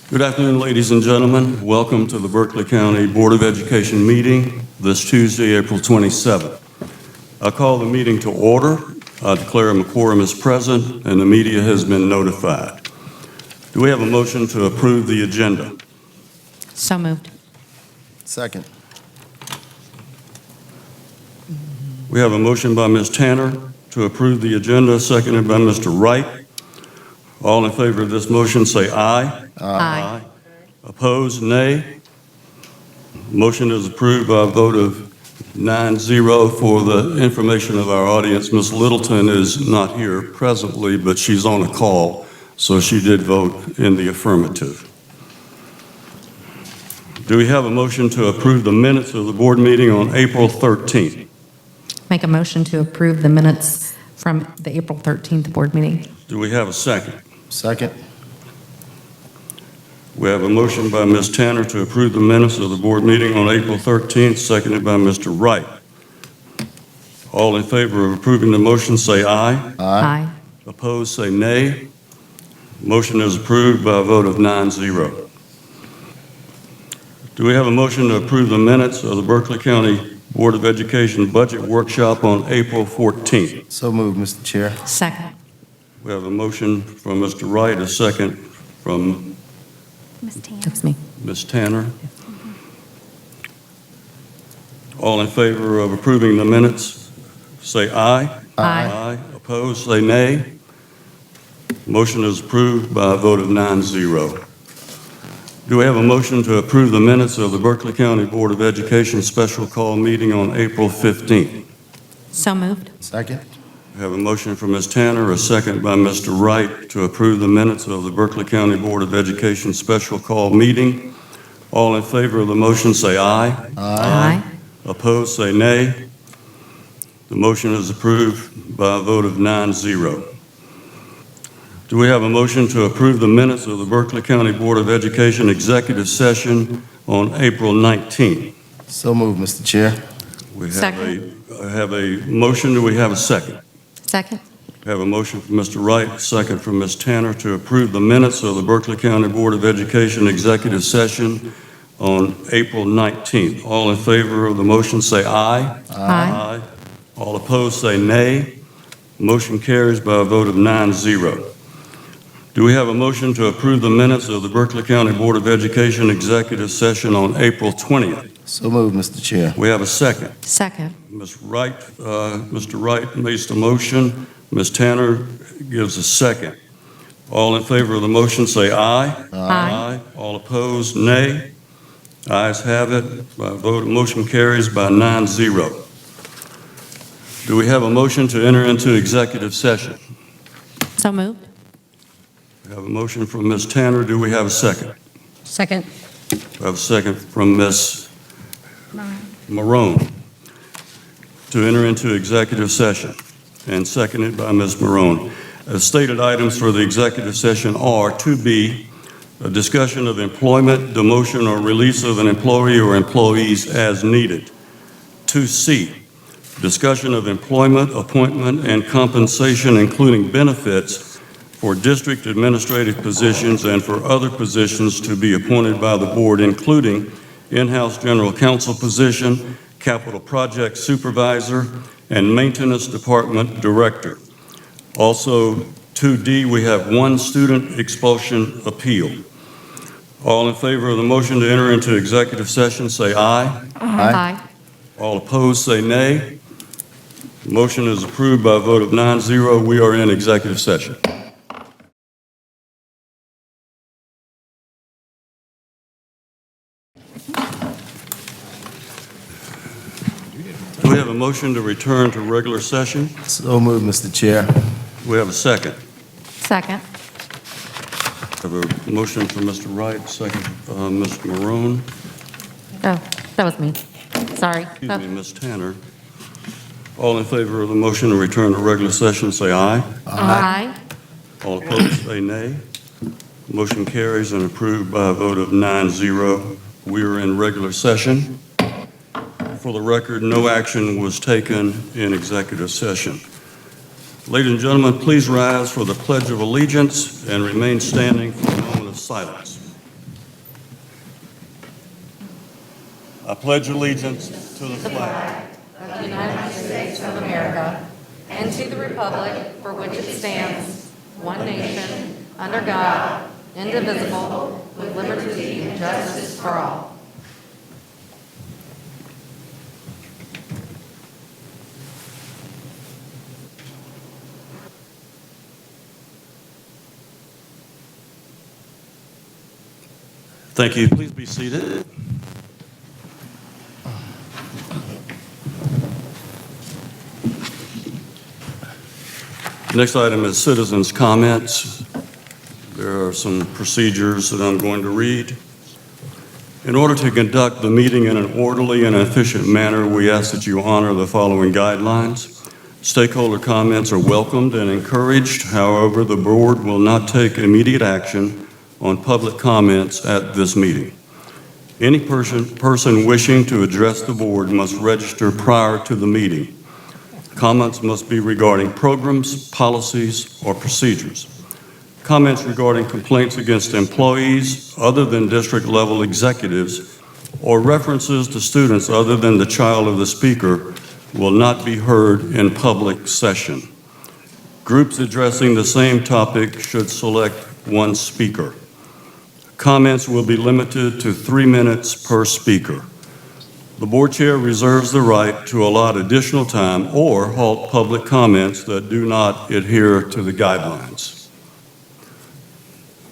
Good afternoon, ladies and gentlemen. Welcome to the Berkeley County Board of Education meeting this Tuesday, April 27th. I call the meeting to order. I declare a quorum is present and the media has been notified. Do we have a motion to approve the agenda? So moved. Second. We have a motion by Ms. Tanner to approve the agenda, seconded by Mr. Wright. All in favor of this motion say aye. Aye. Opposed, nay. Motion is approved by a vote of 9-0. For the information of our audience, Ms. Littleton is not here presently, but she's on a call, so she did vote in the affirmative. Do we have a motion to approve the minutes of the board meeting on April 13th? Make a motion to approve the minutes from the April 13th board meeting. Do we have a second? Second. We have a motion by Ms. Tanner to approve the minutes of the board meeting on April 13th, seconded by Mr. Wright. All in favor of approving the motion say aye. Aye. Opposed say nay. Motion is approved by a vote of 9-0. Do we have a motion to approve the minutes of the Berkeley County Board of Education budget workshop on April 14th? So moved, Mr. Chair. Second. We have a motion from Mr. Wright, a second from Ms. Tan. That's me. Ms. Tanner. All in favor of approving the minutes, say aye. Aye. Opposed, say nay. Motion is approved by a vote of 9-0. Do we have a motion to approve the minutes of the Berkeley County Board of Education special call meeting on April 15th? So moved. Second. We have a motion from Ms. Tanner, a second by Mr. Wright to approve the minutes of the Berkeley County Board of Education special call meeting. All in favor of the motion say aye. Aye. Opposed say nay. The motion is approved by a vote of 9-0. Do we have a motion to approve the minutes of the Berkeley County Board of Education executive session on April 19th? So moved, Mr. Chair. We Second. have a motion. Do we have a second? Second. We have a motion from Mr. Wright, a second from Ms. Tanner to approve the minutes of the Berkeley County Board of Education executive session on April 19th. All in favor of the motion say aye. Aye. All opposed say nay. Motion carries by a vote of 9-0. Do we have a motion to approve the minutes of the Berkeley County Board of Education executive session on April 20th? So moved, Mr. Chair. We have a second. Second. Mr. Wright makes the motion. Ms. Tanner gives a second. All in favor of the motion say aye. Aye. All opposed, nay. Ayes have it. By vote, motion carries by 9-0. Do we have a motion to enter into executive session? So moved. We have a motion from Ms. Tanner. Do we have a second? Second. We have a second from Ms. Marone to enter into executive session, and seconded by Ms. Marone. As stated, items for the executive session are 2B, a discussion of employment, demotion, or release of an employee or employees as needed. 2C, discussion of employment, appointment, and compensation, including benefits for district administrative positions and for other positions to be appointed by the board, including in-house general counsel position, capital project supervisor, and maintenance department director. Also, 2D, we have one student expulsion appeal. All in favor of the motion to enter into executive session say aye. Aye. All opposed say nay. Motion is approved by a vote of 9-0. We are in executive session. Do we have a motion to return to regular session? So moved, Mr. Chair. We have a second. Second. We have a motion from Mr. Wright, second Mr. Marone. Oh, that was me. Sorry. Excuse me, Ms. Tanner. All in favor of the motion to return to regular session, say aye. Aye. All opposed, say nay. Motion carries and approved by a vote of 9-0. We are in regular session. For the record, no action was taken in executive session. Ladies and gentlemen, please rise for the Pledge of Allegiance and remain standing for a moment of silence. I pledge allegiance to the flag of the United States of America and to the republic for which it stands, one nation, under God, indivisible, with liberty and justice for all. Thank you. Please be seated. Next item is citizens' comments. There are some procedures that I'm going to read. In order to conduct the meeting in an orderly and efficient manner, we ask that you honor the following guidelines. Stakeholder comments are welcomed and encouraged. However, the board will not take immediate action on public comments at this meeting. Any person wishing to address the board must register prior to the meeting. Comments must be regarding programs, policies, or procedures. Comments regarding complaints against employees other than district-level executives or references to students other than the child of the speaker will not be heard in public session. Groups addressing the same topic should select one speaker. Comments will be limited to 3 minutes per speaker. The board chair reserves the right to allot additional time or halt public comments that do not adhere to the guidelines.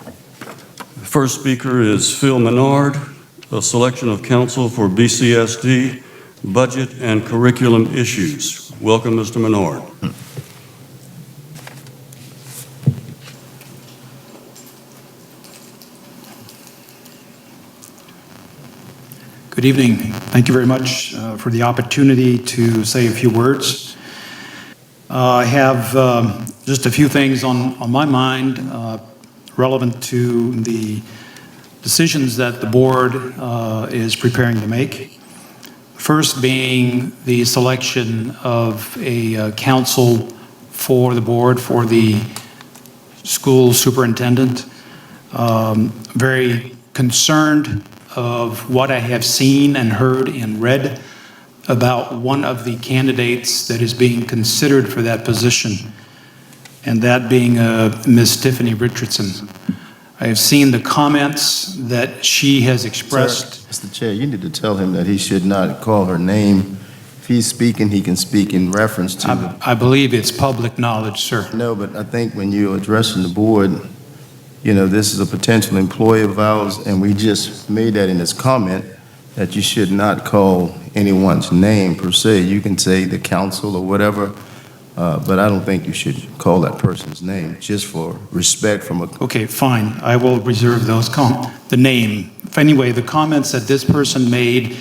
The first speaker is Phil Menard, a selection of counsel for BCSD, budget and curriculum issues. Welcome, Mr. Menard. Good evening. Thank you very much for the opportunity to say a few words. I have just a few things on my mind relevant to the decisions that the board is preparing to make. First being the selection of a counsel for the board, for the school superintendent. Very concerned of what I have seen and heard and read about one of the candidates that is being considered for that position, and that being Ms. Tiffany Richardson. I have seen the comments that she has expressed. Sir, Mr. Chair, you need to tell him that he should not call her name. If he's speaking, he can speak in reference to... I believe it's public knowledge, sir. No, but I think when you're addressing the board, you know, this is a potential employee of ours, and we just made that in this comment that you should not call anyone's name per se. You can say the counsel or whatever, but I don't think you should call that person's name, just for respect from a... Okay, fine. I will reserve those the name. Anyway, the comments that this person made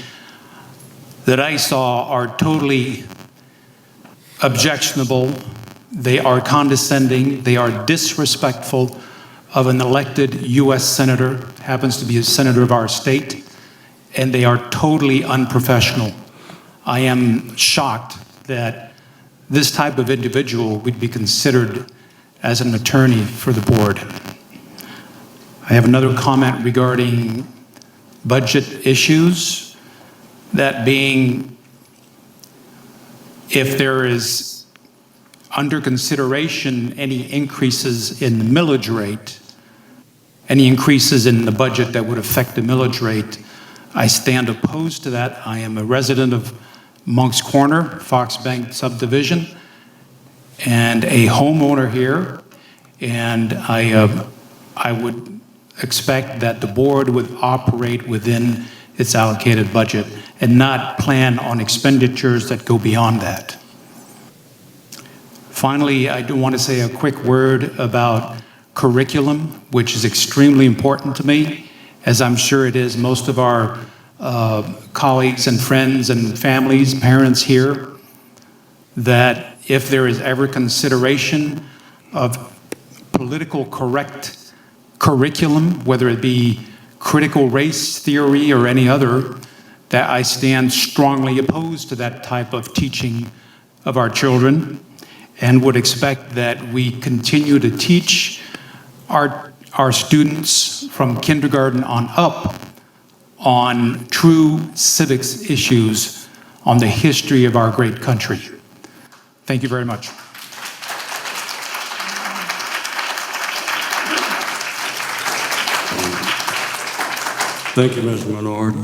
that I saw are totally objectionable. They are condescending. They are disrespectful of an elected U.S. senator, happens to be a senator of our state, and they are totally unprofessional. I am shocked that this type of individual would be considered as an attorney for the board. I have another comment regarding budget issues, that being if there is under consideration any increases in the millage rate, any increases in the budget that would affect the millage rate, I stand opposed to that. I am a resident of Monk's Corner, Fox Bank subdivision, and a homeowner here, and I would expect that the board would operate within its allocated budget and not plan on expenditures that go beyond that. Finally, I do want to say a quick word about curriculum, which is extremely important to me, as I'm sure it is most of our colleagues and friends and families, parents here, that if there is ever consideration of political correct curriculum, whether it be critical race theory or any other, that I stand strongly opposed to that type of teaching of our children, and would expect that we continue to teach our students from kindergarten on up on true civics issues on the history of our great country. Thank you very much. Thank you, Mr. Menard.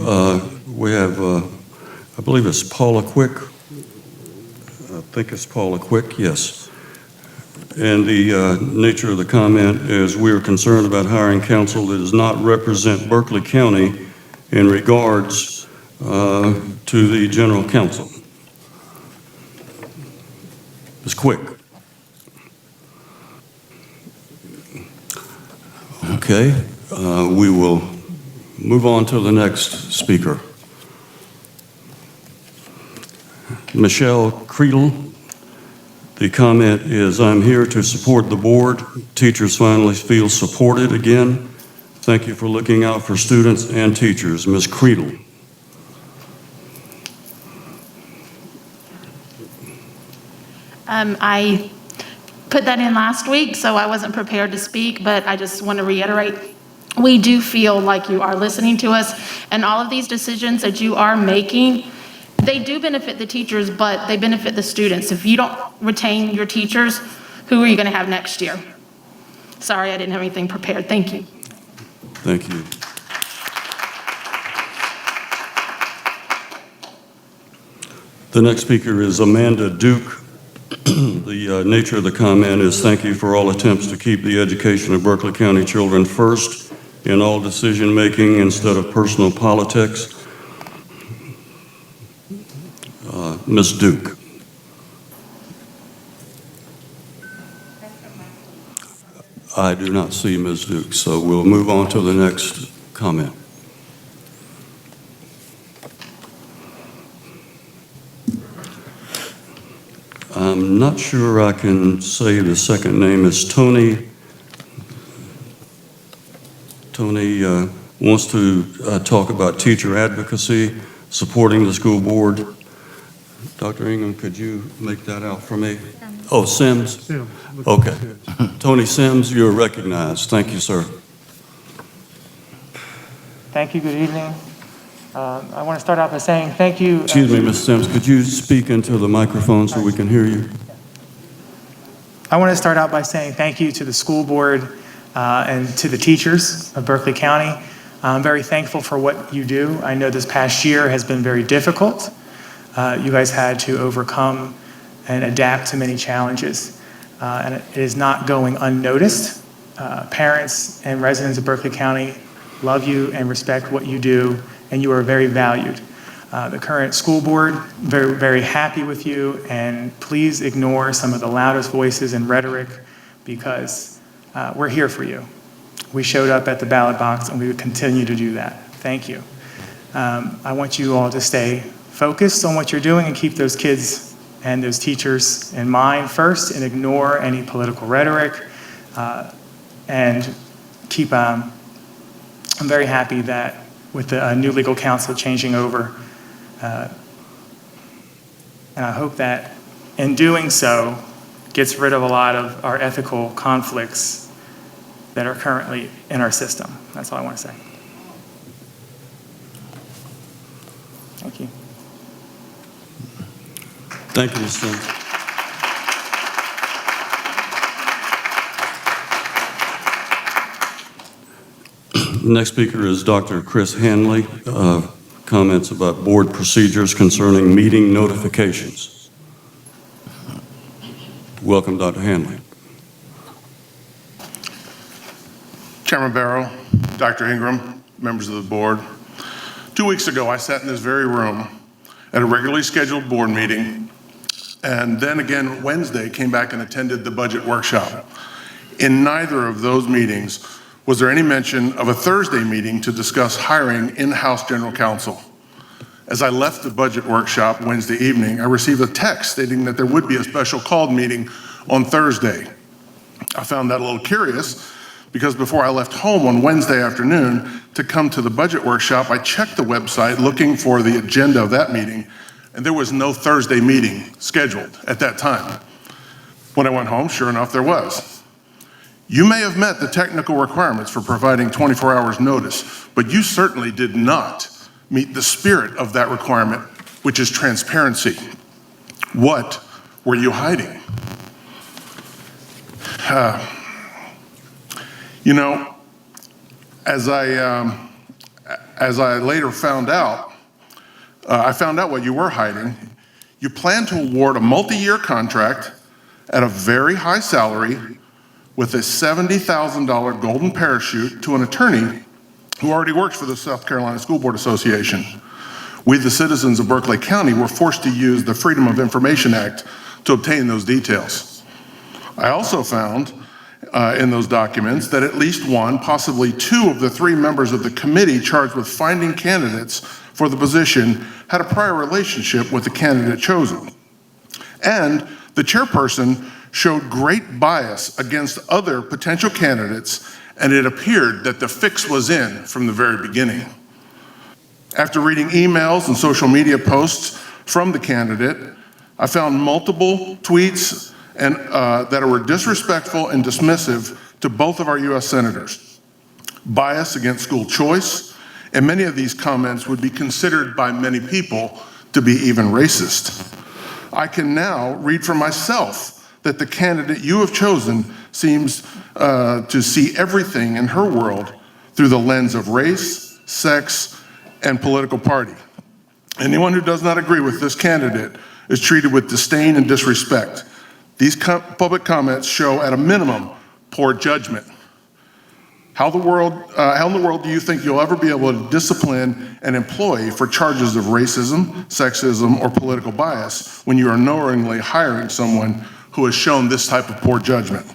We have, I believe it's Paula Quick. I think it's Paula Quick, yes. And the nature of the comment is we are concerned about hiring counsel that does not represent Berkeley County in regards to the general counsel. Ms. Quick. Okay, we will move on to the next speaker. Michelle Creedle. The comment is, I'm here to support the board. Teachers finally feel supported again. Thank you for looking out for students and teachers. Ms. Creedle. I put that in last week, so I wasn't prepared to speak, but I just want to reiterate, we do feel like you are listening to us, and all of these decisions that you are making, they do benefit the teachers, but they benefit the students. If you don't retain your teachers, who are you going to have next year? Sorry, I didn't have anything prepared. Thank you. Thank you. The next speaker is Amanda Duke. The nature of the comment is, thank you for all attempts to keep the education of Berkeley County children first in all decision-making instead of personal politics. Ms. Duke. I do not see Ms. Duke, so we'll move on to the next comment. I'm not sure I can say the second name is Tony. Tony wants to talk about teacher advocacy, supporting the school board. Dr. Ingram, could you make that out for me? Oh, Sims? Okay. Tony Sims, you're recognized. Thank you, sir. Thank you. Good evening. I want to start off by saying thank you. Excuse me, Mr. Sims, could you speak into the microphone so we can hear you? I want to start out by saying thank you to the school board and to the teachers of Berkeley County. I'm very thankful for what you do. I know this past year has been very difficult. You guys had to overcome and adapt to many challenges, and it is not going unnoticed. Parents and residents of Berkeley County love you and respect what you do, and you are very valued. The current school board, very, very happy with you, and please ignore some of the loudest voices and rhetoric because we're here for you. We showed up at the ballot box, and we would continue to do that. Thank you. I want you all to stay focused on what you're doing and keep those kids and those teachers in mind first and ignore any political rhetoric and keep, I'm very happy that with the new legal counsel changing over, and I hope that in doing so gets rid of a lot of our ethical conflicts that are currently in our system. That's all I want to say. Thank you. Thank you, Mr. Sims. The next speaker is Dr. Chris Hanley. Comments about board procedures concerning meeting notifications. Welcome, Dr. Hanley. Chairman Barrow, Dr. Ingram, members of the board. 2 weeks ago, I sat in this very room at a regularly scheduled board meeting, and then again Wednesday came back and attended the budget workshop. In neither of those meetings was there any mention of a Thursday meeting to discuss hiring in-house general counsel. As I left the budget workshop Wednesday evening, I received a text stating that there would be a special called meeting on Thursday. I found that a little curious because before I left home on Wednesday afternoon to come to the budget workshop, I checked the website looking for the agenda of that meeting, and there was no Thursday meeting scheduled at that time. When I went home, sure enough, there was. You may have met the technical requirements for providing 24 hours notice, but you certainly did not meet the spirit of that requirement, which is transparency. What were you hiding? You know, as I later found out, I found out what you were hiding. You plan to award a multi-year contract at a very high salary with a $70,000 golden parachute to an attorney who already works for the South Carolina School Board Association. We, the citizens of Berkeley County, were forced to use the Freedom of Information Act to obtain those details. I also found in those documents that at least one, possibly two of the three members of the committee charged with finding candidates for the position had a prior relationship with the candidate chosen. And the chairperson showed great bias against other potential candidates, and it appeared that the fix was in from the very beginning. After reading emails and social media posts from the candidate, I found multiple tweets and that were disrespectful and dismissive to both of our U.S. senators. Bias against school choice, and many of these comments would be considered by many people to be even racist. I can now read for myself that the candidate you have chosen seems to see everything in her world through the lens of race, sex, and political party. Anyone who does not agree with this candidate is treated with disdain and disrespect. These public comments show, at a minimum, poor judgment. How in the world do you think you'll ever be able to discipline an employee for charges of racism, sexism, or political bias when you are knowingly hiring someone who has shown this type of poor judgment?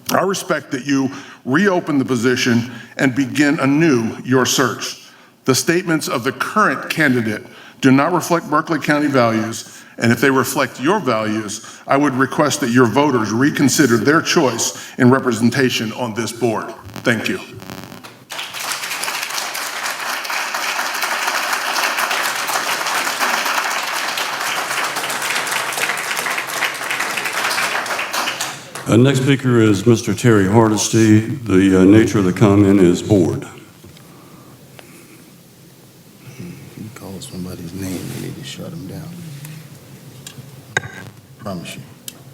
I respect that you reopen the position and begin anew your search. The statements of the current candidate do not reflect Berkeley County values, and if they reflect your values, I would request that your voters reconsider their choice in representation on this board. Thank you. Next speaker is Mr. Terry Hardesty. The nature of the comment is board. If you call somebody's name, you need to shut them down. Promise you.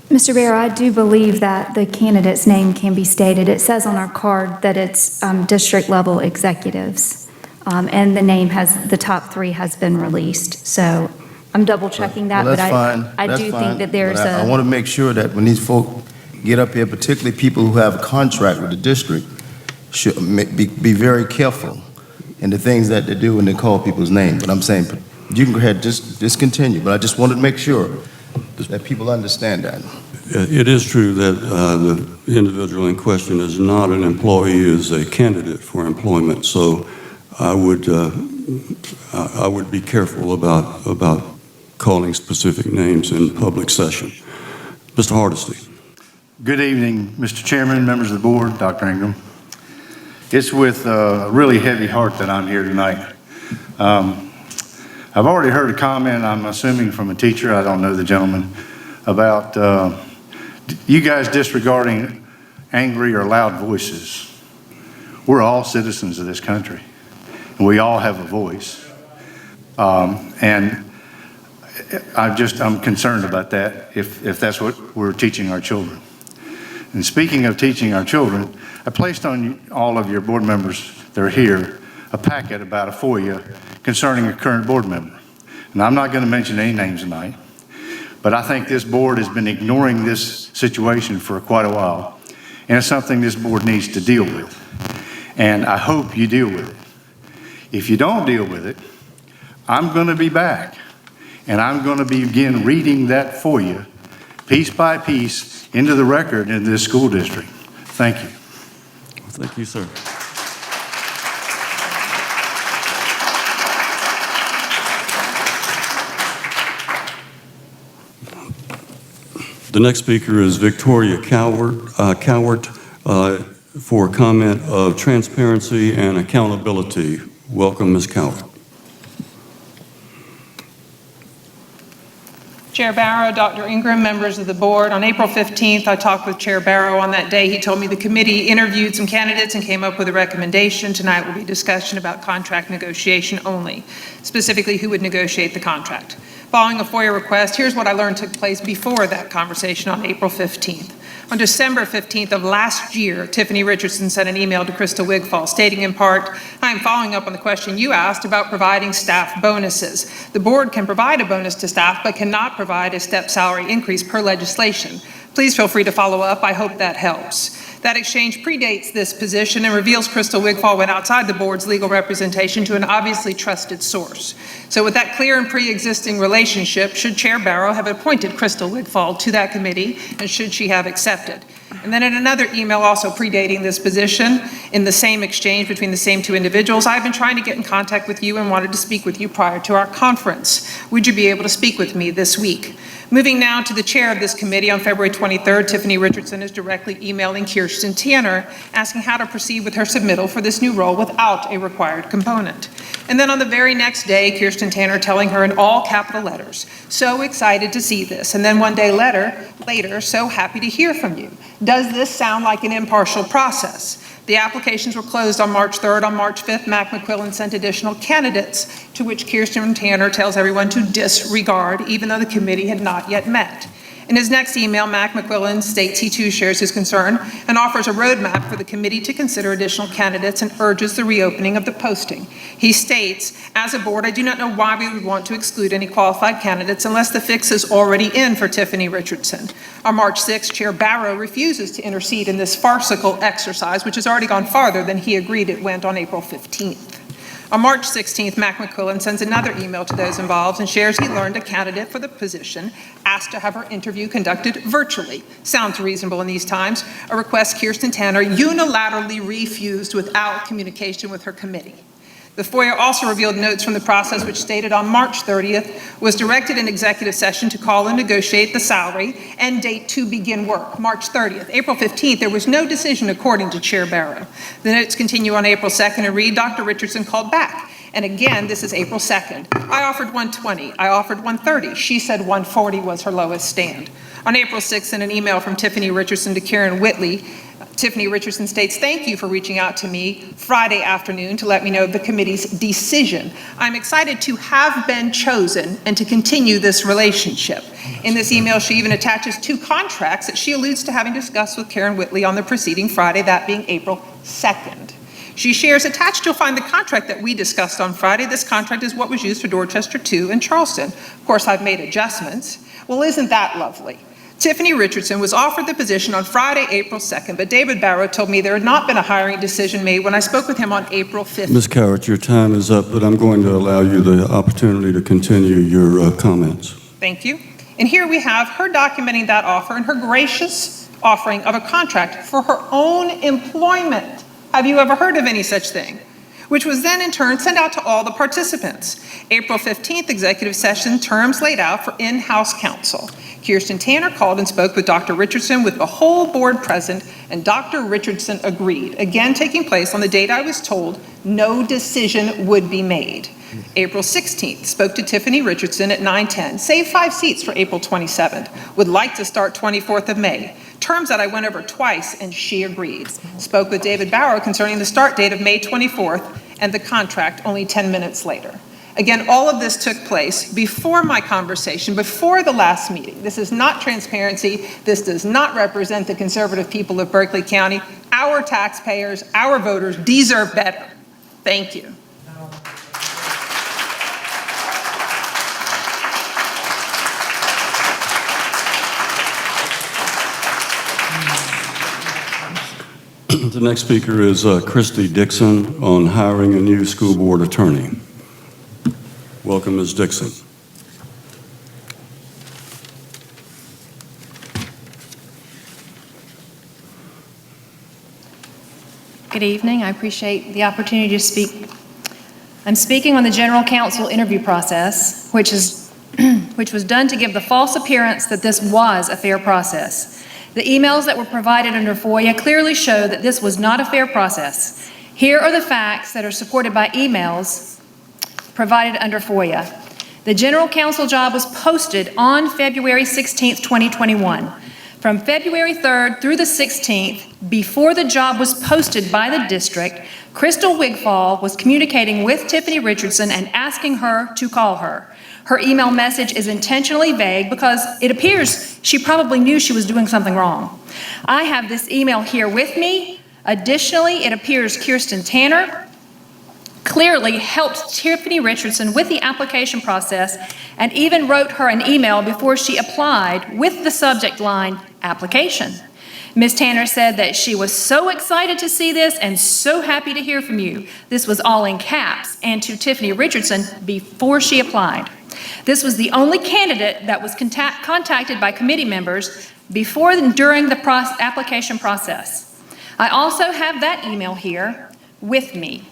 Mr. Bear, I do believe that the candidate's name can be stated. It says on our card that it's district-level executives, and the name the top three has been released. So I'm double-checking that, Well, but that's fine. I That's do fine. think that there's But I want to make sure that when these folk get up here, particularly people who have a contract with the district, should be very careful in the things that they do when they call people's names. But I'm saying, you can go ahead, just continue. But I just wanted to make sure that people understand that. It is true that the individual in question is not an employee, is a candidate for employment. So I would be careful about calling specific names in public session. Mr. Hardesty. Good evening, Mr. Chairman, members of the board, Dr. Ingram. It's with a really heavy heart that I'm here tonight. I've already heard a comment, I'm assuming from a teacher, I don't know the gentleman, about you guys disregarding angry or loud voices. We're all citizens of this country, and we all have a voice. And I'm concerned about that, if that's what we're teaching our children. And speaking of teaching our children, I placed on all of your board members that are here a packet about a FOIA concerning a current board member. And I'm not going to mention any names tonight, but I think this board has been ignoring this situation for quite a while, and it's something this board needs to deal with. And I hope you deal with it. If you don't deal with it, I'm going to be back, and I'm going to begin reading that FOIA piece by piece into the record in this school district. Thank you. Thank you, sir. The next speaker is Victoria Cowart for comment of transparency and accountability. Welcome, Ms. Cowart. Chair Barrow, Dr. Ingram, members of the board, on April 15th, I talked with Chair Barrow. On that day, he told me the committee interviewed some candidates and came up with a recommendation. Tonight will be discussion about contract negotiation only, specifically who would negotiate the contract. Following a FOIA request, here's what I learned took place before that conversation on April 15th. On December 15th of last year, Tiffany Richardson sent an email to Crystal Wigfall stating in part, I am following up on the question you asked about providing staff bonuses. The board can provide a bonus to staff, but cannot provide a step salary increase per legislation. Please feel free to follow up. I hope that helps. That exchange predates this position and reveals Crystal Wigfall went outside the board's legal representation to an obviously trusted source. So with that clear and pre-existing relationship, should Chair Barrow have appointed Crystal Wigfall to that committee, and should she have accepted? And then in another email also predating this position, in the same exchange between the same two individuals, I've been trying to get in contact with you and wanted to speak with you prior to our conference. Would you be able to speak with me this week? Moving now to the chair of this committee, on February 23rd, Tiffany Richardson is directly emailing Kirsten Tanner, asking how to proceed with her submittal for this new role without a required component. And then on the very next day, Kirsten Tanner telling her in all capital letters, so excited to see this. And then one day later, so happy to hear from you. Does this sound like an impartial process? The applications were closed on March 3rd. On March 5th, Mac McQuillan sent additional candidates, to which Kirsten Tanner tells everyone to disregard, even though the committee had not yet met. In his next email, Mac McQuillan states he too shares his concern and offers a roadmap for the committee to consider additional candidates and urges the reopening of the posting. He states, as a board, I do not know why we would want to exclude any qualified candidates unless the fix is already in for Tiffany Richardson. On March 6th, Chair Barrow refuses to intercede in this farcical exercise, which has already gone farther than he agreed it went on April 15th. On March 16th, Mac McQuillan sends another email to those involved and shares he learned a candidate for the position asked to have her interview conducted virtually. Sounds reasonable in these times. A request Kirsten Tanner unilaterally refused without communication with her committee. The FOIA also revealed notes from the process which stated on March 30th was directed in executive session to call and negotiate the salary and date to begin work, March 30th. April 15th, there was no decision according to Chair Barrow. The notes continue on April 2nd and read, Dr. Richardson called back. And again, this is April 2nd. I offered 120, I offered 130. She said 140 was her lowest stand. On April 6th, in an email from Tiffany Richardson to Karen Whitley, Tiffany Richardson states, thank you for reaching out to me Friday afternoon to let me know the committee's decision. I'm excited to have been chosen and to continue this relationship. In this email, she even attaches 2 contracts that she alludes to having discussed with Karen Whitley on the preceding Friday, that being April 2nd. She shares, attached you'll find the contract that we discussed on Friday. This contract is what was used for Dorchester 2 and Charleston. Of course, I've made adjustments. Well, isn't that lovely? Tiffany Richardson was offered the position on Friday, April 2nd, but David Barrow told me there had not been a hiring decision made when I spoke with him on April 5th. Ms. Cowart, your time is up, but I'm going to allow you the opportunity to continue your comments. Thank you. And here we have her documenting that offer and her gracious offering of a contract for her own employment. Have you ever heard of any such thing? Which was then in turn sent out to all the participants. April 15th, executive session, terms laid out for in-house counsel. Kirsten Tanner called and spoke with Dr. Richardson with the whole board present, and Dr. Richardson agreed, again taking place on the date I was told no decision would be made. April 16th, spoke to Tiffany Richardson at 9:10, saved 5 seats for April 27th, would like to start 24th of May. Terms that I went over twice and she agreed. Spoke with David Barrow concerning the start date of May 24th and the contract only 10 minutes later. Again, all of this took place before my conversation, before the last meeting. This is not transparency. This does not represent the conservative people of Berkeley County. Our taxpayers, our voters deserve better. Thank you. The next speaker is Christy Dixon on hiring a new school board attorney. Welcome, Ms. Dixon. Good evening. I appreciate the opportunity to speak. I'm speaking on the general counsel interview process, which was done to give the false appearance that this was a fair process. The emails that were provided under FOIA clearly show that this was not a fair process. Here are the facts that are supported by emails provided under FOIA. The general counsel job was posted on February 16th, 2021. From February 3rd through the 16th, before the job was posted by the district, Crystal Wigfall was communicating with Tiffany Richardson and asking her to call her. Her email message is intentionally vague because it appears she probably knew she was doing something wrong. I have this email here with me. Additionally, it appears Kirsten Tanner clearly helped Tiffany Richardson with the application process and even wrote her an email before she applied with the subject line, application. Ms. Tanner said that she was so excited to see this and so happy to hear from you. This was all in caps and to Tiffany Richardson before she applied. This was the only candidate that was contacted by committee members before and during the application process. I also have that email here with me.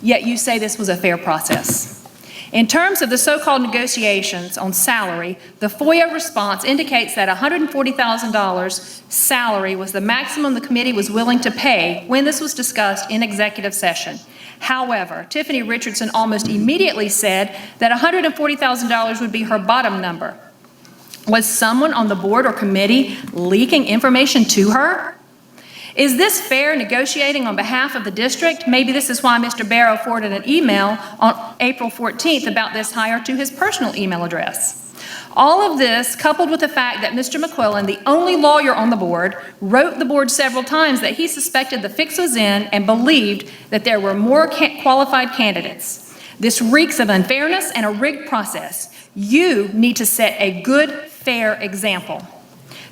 Yet you say this was a fair process. In terms of the so-called negotiations on salary, the FOIA response indicates that $140,000 salary was the maximum the committee was willing to pay when this was discussed in executive session. However, Tiffany Richardson almost immediately said that $140,000 would be her bottom number. Was someone on the board or committee leaking information to her? Is this fair negotiating on behalf of the district? Maybe this is why Mr. Barrow forwarded an email on April 14th about this hire to his personal email address. All of this, coupled with the fact that Mr. McQuillan, the only lawyer on the board, wrote the board several times that he suspected the fix was in and believed that there were more qualified candidates. This reeks of unfairness and a rigged process. You need to set a good, fair example.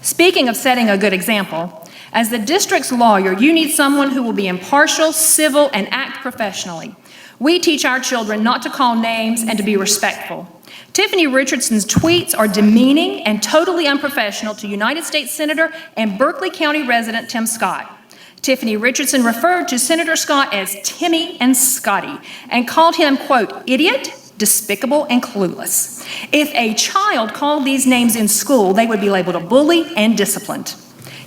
Speaking of setting a good example, as the district's lawyer, you need someone who will be impartial, civil, and act professionally. We teach our children not to call names and to be respectful. Tiffany Richardson's tweets are demeaning and totally unprofessional to United States Senator and Berkeley County resident Tim Scott. Tiffany Richardson referred to Senator Scott as Timmy and Scotty and called him, quote, idiot, despicable, and clueless. If a child called these names in school, they would be labeled a bully and disciplined.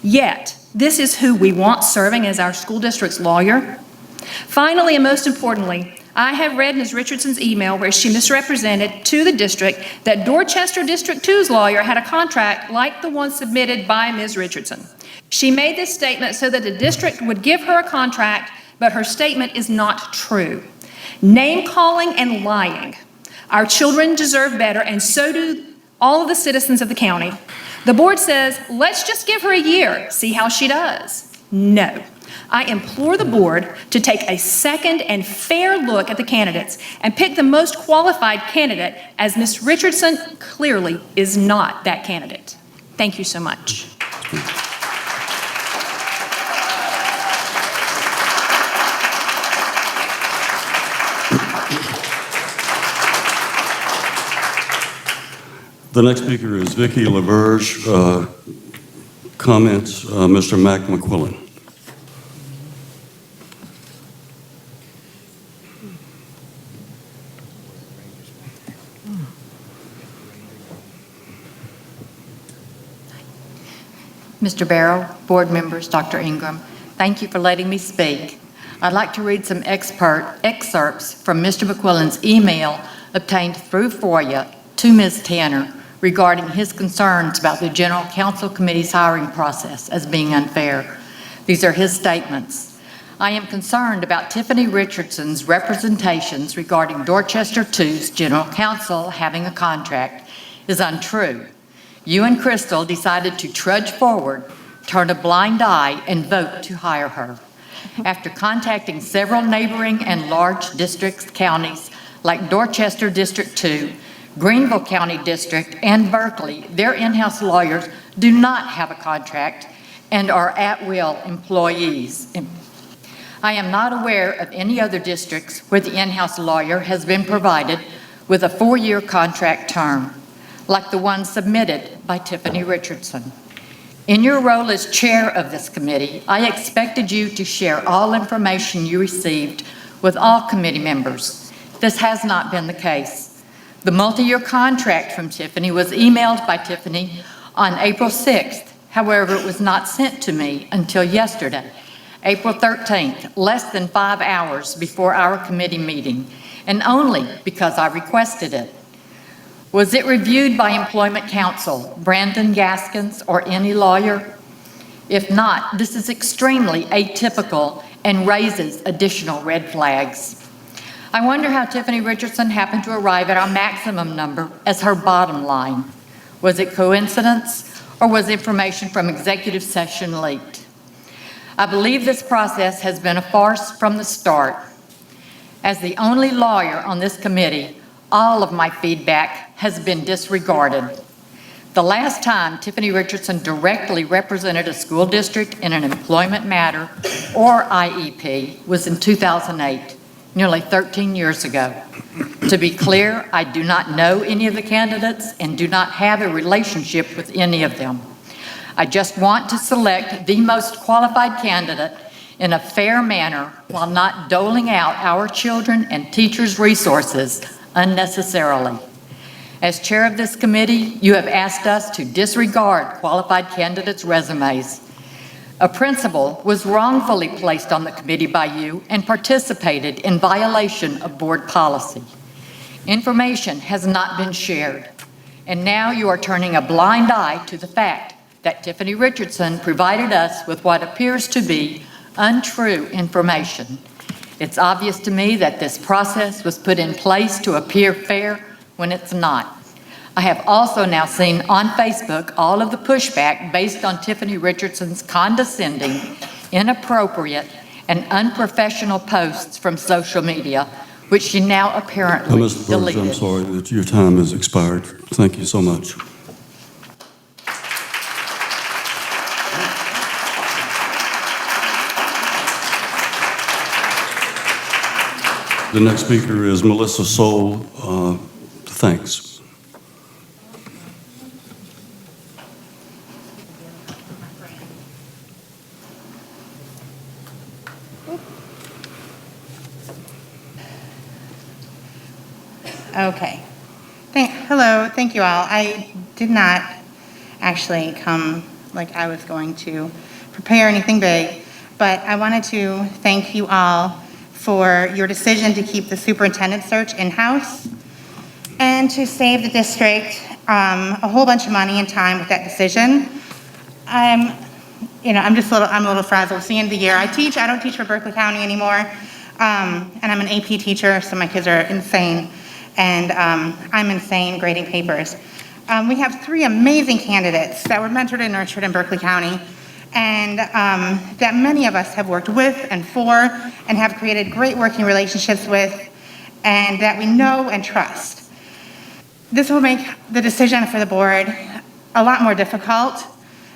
Yet, this is who we want serving as our school district's lawyer. Finally, and most importantly, I have read Ms. Richardson's email where she misrepresented to the district that Dorchester District 2's lawyer had a contract like the one submitted by Ms. Richardson. She made this statement so that the district would give her a contract, but her statement is not true. Name calling and lying. Our children deserve better, and so do all of the citizens of the county. The board says, let's just give her a year, see how she does. No. I implore the board to take a second and fair look at the candidates and pick the most qualified candidate, as Ms. Richardson clearly is not that candidate. Thank you so much. The next speaker is Vicki LaBerge. Comments, Mr. Mac McQuillan. Mr. Barrow, board members, Dr. Ingram, thank you for letting me speak. I'd like to read some excerpts from Mr. McQuillan's email obtained through FOIA to Ms. Tanner regarding his concerns about the General Counsel Committee's hiring process as being unfair. These are his statements. I am concerned about Tiffany Richardson's representations regarding Dorchester 2's General Counsel having a contract is untrue. You and Crystal decided to trudge forward, turn a blind eye, and vote to hire her. After contacting several neighboring and large districts, counties like Dorchester District 2, Greenville County District, and Berkeley, their in-house lawyers do not have a contract and are at-will employees. I am not aware of any other districts where the in-house lawyer has been provided with a 4-year contract term, like the one submitted by Tiffany Richardson. In your role as chair of this committee, I expected you to share all information you received with all committee members. This has not been the case. The multi-year contract from Tiffany was emailed by Tiffany on April 6th. However, it was not sent to me until yesterday, April 13th, less than 5 hours before our committee meeting, and only because I requested it. Was it reviewed by employment counsel, Brandon Gaskins, or any lawyer? If not, this is extremely atypical and raises additional red flags. I wonder how Tiffany Richardson happened to arrive at our maximum number as her bottom line. Was it coincidence, or was information from executive session leaked? I believe this process has been a farce from the start. As the only lawyer on this committee, all of my feedback has been disregarded. The last time Tiffany Richardson directly represented a school district in an employment matter or IEP was in 2008, nearly 13 years ago. To be clear, I do not know any of the candidates and do not have a relationship with any of them. I just want to select the most qualified candidate in a fair manner while not doling out our children and teachers' resources unnecessarily. As chair of this committee, you have asked us to disregard qualified candidates' resumes. A principal was wrongfully placed on the committee by you and participated in violation of board policy. Information has not been shared, and now you are turning a blind eye to the fact that Tiffany Richardson provided us with what appears to be untrue information. It's obvious to me that this process was put in place to appear fair when it's not. I have also now seen on Facebook all of the pushback based on Tiffany Richardson's condescending, inappropriate, and unprofessional posts from social media, which she now apparently Mr. Burns, deleted. I'm sorry that your time has expired. Thank you so much. The next speaker is Melissa Soul. Thanks. Okay. Hello, thank you all. I did not actually come like I was going to prepare anything big, but I wanted to thank you all for your decision to keep the superintendent search in-house and to save the district a whole bunch of money and time with that decision. I'm a little frazzled. It's the end of the year. I don't teach for Berkeley County anymore, and I'm an AP teacher, so my kids are insane. And I'm insane grading papers. We have 3 amazing candidates that were mentored and nurtured in Berkeley County, and that many of us have worked with and for, and have created great working relationships with, and that we know and trust. This will make the decision for the board a lot more difficult,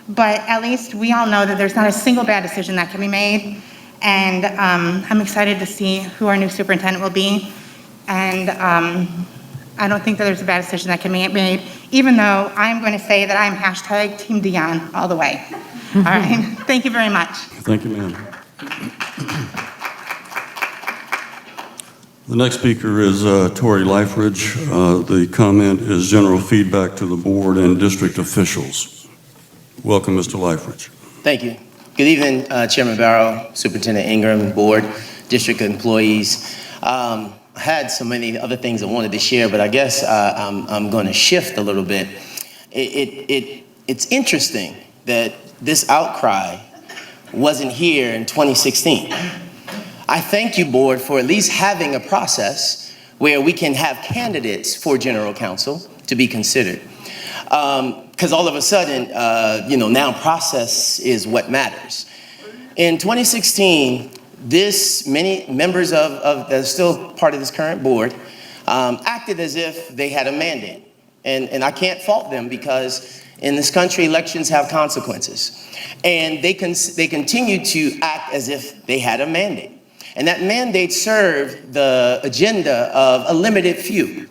but at least we all know that there's not a single bad decision that can be made, and I'm excited to see who our new superintendent will be. And I don't think that there's a bad decision that can be made, even though I'm going to say that I'm hashtag Team Dion all the way. All right, thank you very much. Thank you, ma'am. The next speaker is Tori Leifridge. The comment is general feedback to the board and district officials. Welcome, Mr. Leifridge. Thank you. Good evening, Chairman Barrow, Superintendent Ingram, board, district employees. I had so many other things I wanted to share, but I guess I'm going to shift a little bit. It's interesting that this outcry wasn't here in 2016. I thank you, board, for at least having a process where we can have candidates for general counsel to be considered. Because all of a sudden, now process is what matters. In 2016, many members that are still part of this current board acted as if they had a mandate. And I can't fault them because in this country, elections have consequences. And they continue to act as if they had a mandate. And that mandate served the agenda of a limited few.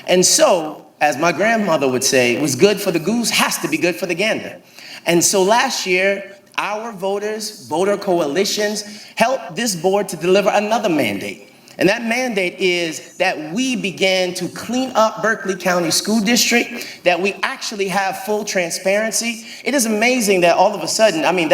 And so, as my grandmother would say, what's good for the goose has to be good for the gander. And so last year, our voters, voter coalitions, helped this board to deliver another mandate. And that mandate is that we begin to clean up Berkeley County School District, that we actually have full transparency. It is amazing that all of a sudden, I mean,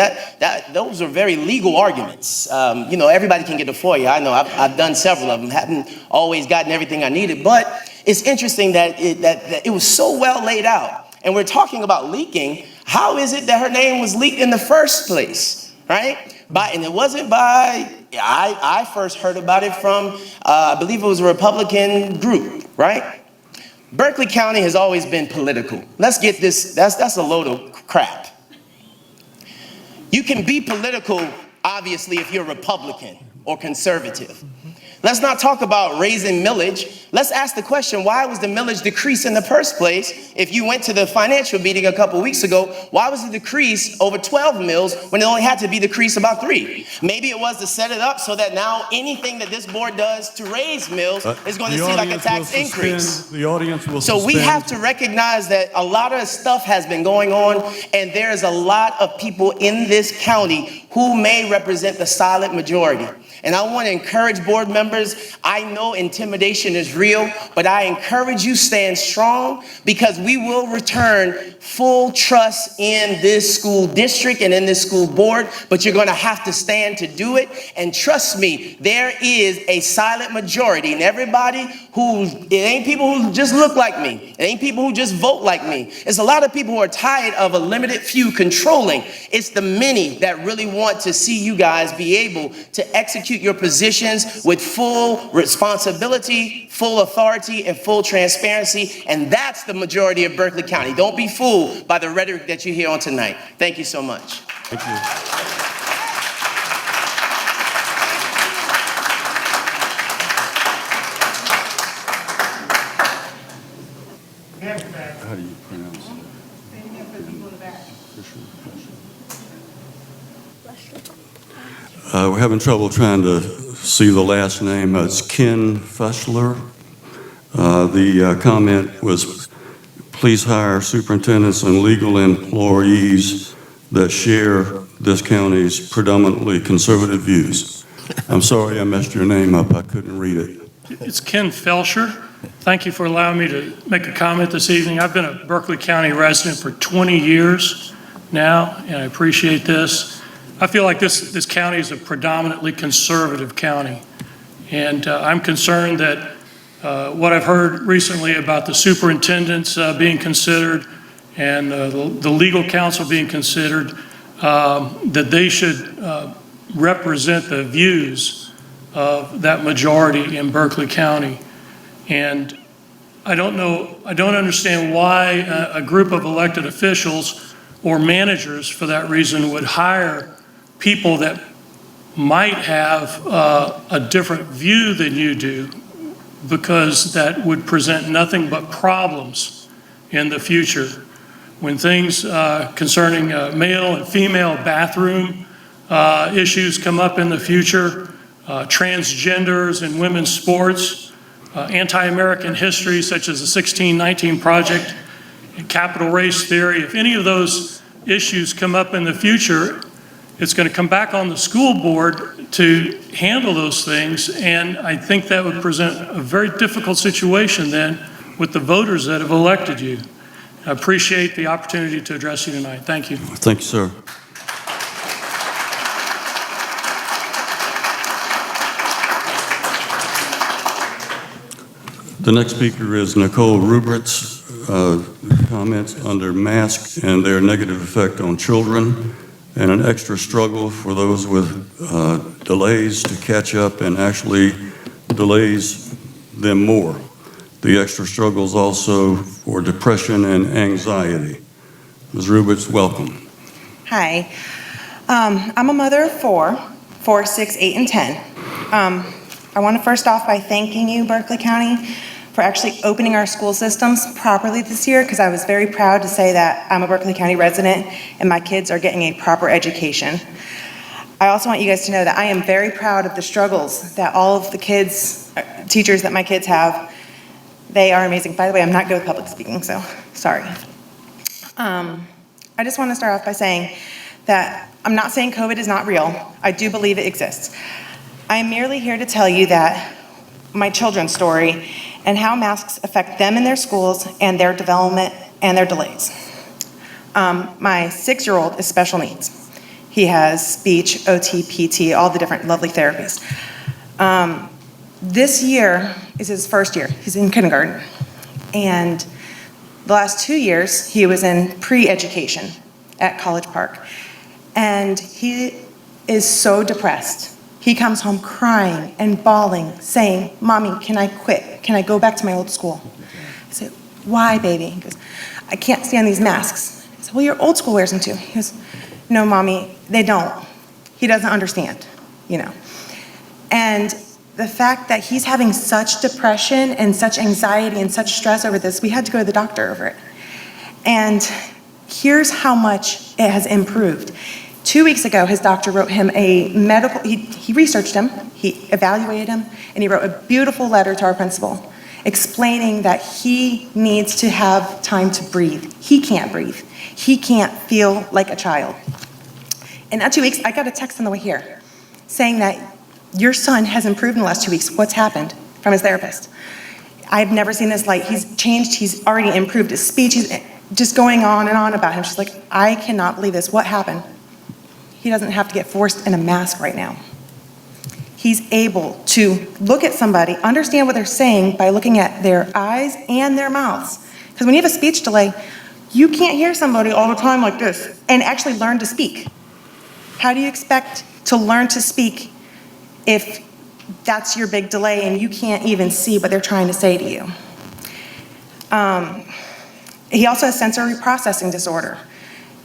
those are very legal arguments. You know, everybody can get a FOIA. I know I've done several of them, haven't always gotten everything I needed, but it's interesting that it was so well laid out. And we're talking about leaking. How is it that her name was leaked in the first place, right? And it wasn't by, I first heard about it from, I believe it was a Republican group, right? Berkeley County has always been political. Let's get this, that's a load of crap. You can be political, obviously, if you're Republican or conservative. Let's not talk about raising millage. Let's ask the question, why was the millage decreased in the first place? If you went to the financial meeting a couple weeks ago, why was it decreased over 12 mills when it only had to be decreased about 3? Maybe it was to set it up so that now anything that this board does to raise mills is going to see like a tax increase. The audience will So we have to recognize that a lot of stuff has been going on, and there is a lot of people in this county who may represent the silent majority. And I want to encourage board members. I know intimidation is real, but I encourage you stand strong, because we will return full trust in this school district and in this school board, but you're going to have to stand to do it. And trust me, there is a silent majority, and everybody it ain't people who just look like me. It ain't people who just vote like me. It's a lot of people who are tired of a limited few controlling. It's the many that really want to see you guys be able to execute your positions with full responsibility, full authority, and full transparency. And that's the majority of Berkeley County. Don't be fooled by the rhetoric that you hear on tonight. Thank you so much. Thank you. How do you pronounce it? We're having trouble trying to see the last name. It's Ken Fessler. The comment was, please hire superintendents and legal employees that share this county's predominantly conservative views. I'm sorry I messed your name up. I couldn't read it. It's Ken Felsher. Thank you for allowing me to make a comment this evening. I've been a Berkeley County resident for 20 years now, and I appreciate this. I feel like this county is a predominantly conservative county, and I'm concerned that what I've heard recently about the superintendents being considered and the legal counsel being considered, that they should represent the views of that majority in Berkeley County. And I don't understand why a group of elected officials or managers, for that reason, would hire people that might have a different view than you do, because that would present nothing but problems in the future. When things concerning male and female bathroom issues come up in the future, transgenders in women's sports, anti-American history such as the 1619 Project and capital race theory, if any of those issues come up in the future, it's going to come back on the school board to handle those things, and I think that would present a very difficult situation then with the voters that have elected you. I appreciate the opportunity to address you tonight. Thank you. Thank you, sir. The next speaker is Nicole Rubert's comments under masks and their negative effect on children, and an extra struggle for those with delays to catch up, and actually delays them more. The extra struggles also for depression and anxiety. Ms. Ruberts, welcome. Hi. I'm a mother of 4, 6, 8, and 10. I want to first off by thanking you, Berkeley County, for actually opening our school systems properly this year, because I was very proud to say that I'm a Berkeley County resident and my kids are getting a proper education. I also want you guys to know that I am very proud of the struggles that all of the teachers that my kids have. They are amazing. By the way, I'm not good with public speaking, so sorry. I just want to start off by saying that I'm not saying COVID is not real. I do believe it exists. I am merely here to tell you that my children's story and how masks affect them in their schools and their development and their delays. My 6-year-old is special needs. He has speech, OT, PT, all the different lovely therapies. This year is his first year. He's in kindergarten. And the last 2 years, he was in pre-education at College Park. And he is so depressed. He comes home crying and bawling, saying, "Mommy, can I quit? Can I go back to my old school?" I said, "Why, baby?" He goes, "I can't stand these masks." I said, "Well, your old school wears them too." He goes, "No, Mommy, they don't." He doesn't understand, you know. And the fact that he's having such depression and such anxiety and such stress over this, we had to go to the doctor over it. And here's how much it has improved. 2 weeks ago, his doctor wrote him a medical, he researched him, he evaluated him, and he wrote a beautiful letter to our principal explaining that he needs to have time to breathe. He can't breathe. He can't feel like a child. In that 2 weeks, I got a text on the way here saying that your son has improved in the last 2 weeks. What's happened? From his therapist. I've never seen this light. He's changed. He's already improved his speech. He's just going on and on about him. She's like, I cannot believe this. What happened? He doesn't have to get forced in a mask right now. He's able to look at somebody, understand what they're saying by looking at their eyes and their mouths. Because when you have a speech delay, you can't hear somebody all the time like this and actually learn to speak. How do you expect to learn to speak if that's your big delay and you can't even see what they're trying to say to you? He also has sensory processing disorder.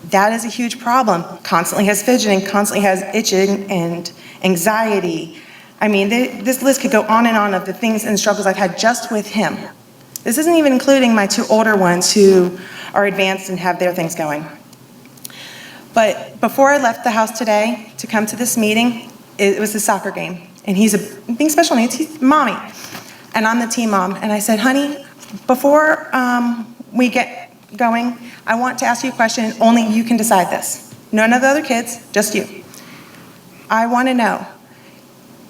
That is a huge problem. Constantly has fidgeting, constantly has itching and anxiety. I mean, this list could go on and on of the things and struggles I've had just with him. This isn't even including my 2 older ones who are advanced and have their things going. But before I left the house today to come to this meeting, it was a soccer game. And being special needs, he's mommy. And I'm the team mom. And I said, honey, before we get going, I want to ask you a question. Only you can decide this. None of the other kids, just you. I want to know,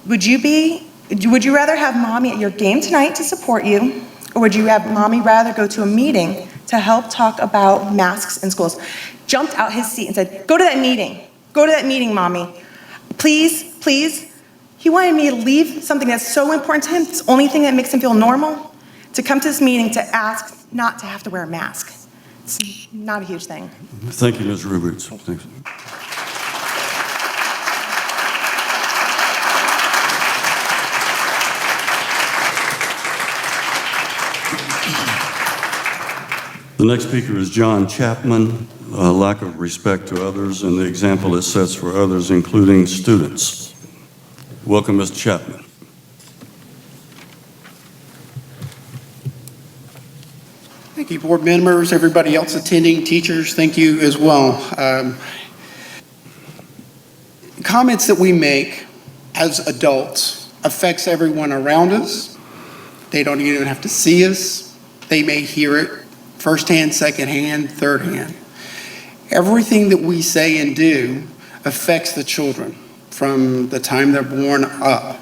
would you rather have mommy at your game tonight to support you, or would you have mommy rather go to a meeting to help talk about masks in schools? Jumped out his seat and said, go to that meeting. Go to that meeting, mommy. Please, please. He wanted me to leave something that's so important to him, it's the only thing that makes him feel normal, to come to this meeting to ask not to have to wear a mask. It's not a huge thing. Thank you, Ms. Roberts. Thanks. The next speaker is John Chapman, lack of respect to others and the example it sets for others, including students. Welcome, Mr. Chapman. Thank you, board members, everybody else attending, teachers, thank you as well. Comments that we make as adults affects everyone around us. They don't even have to see us. They may hear it firsthand, secondhand, thirdhand. Everything that we say and do affects the children from the time they're born up.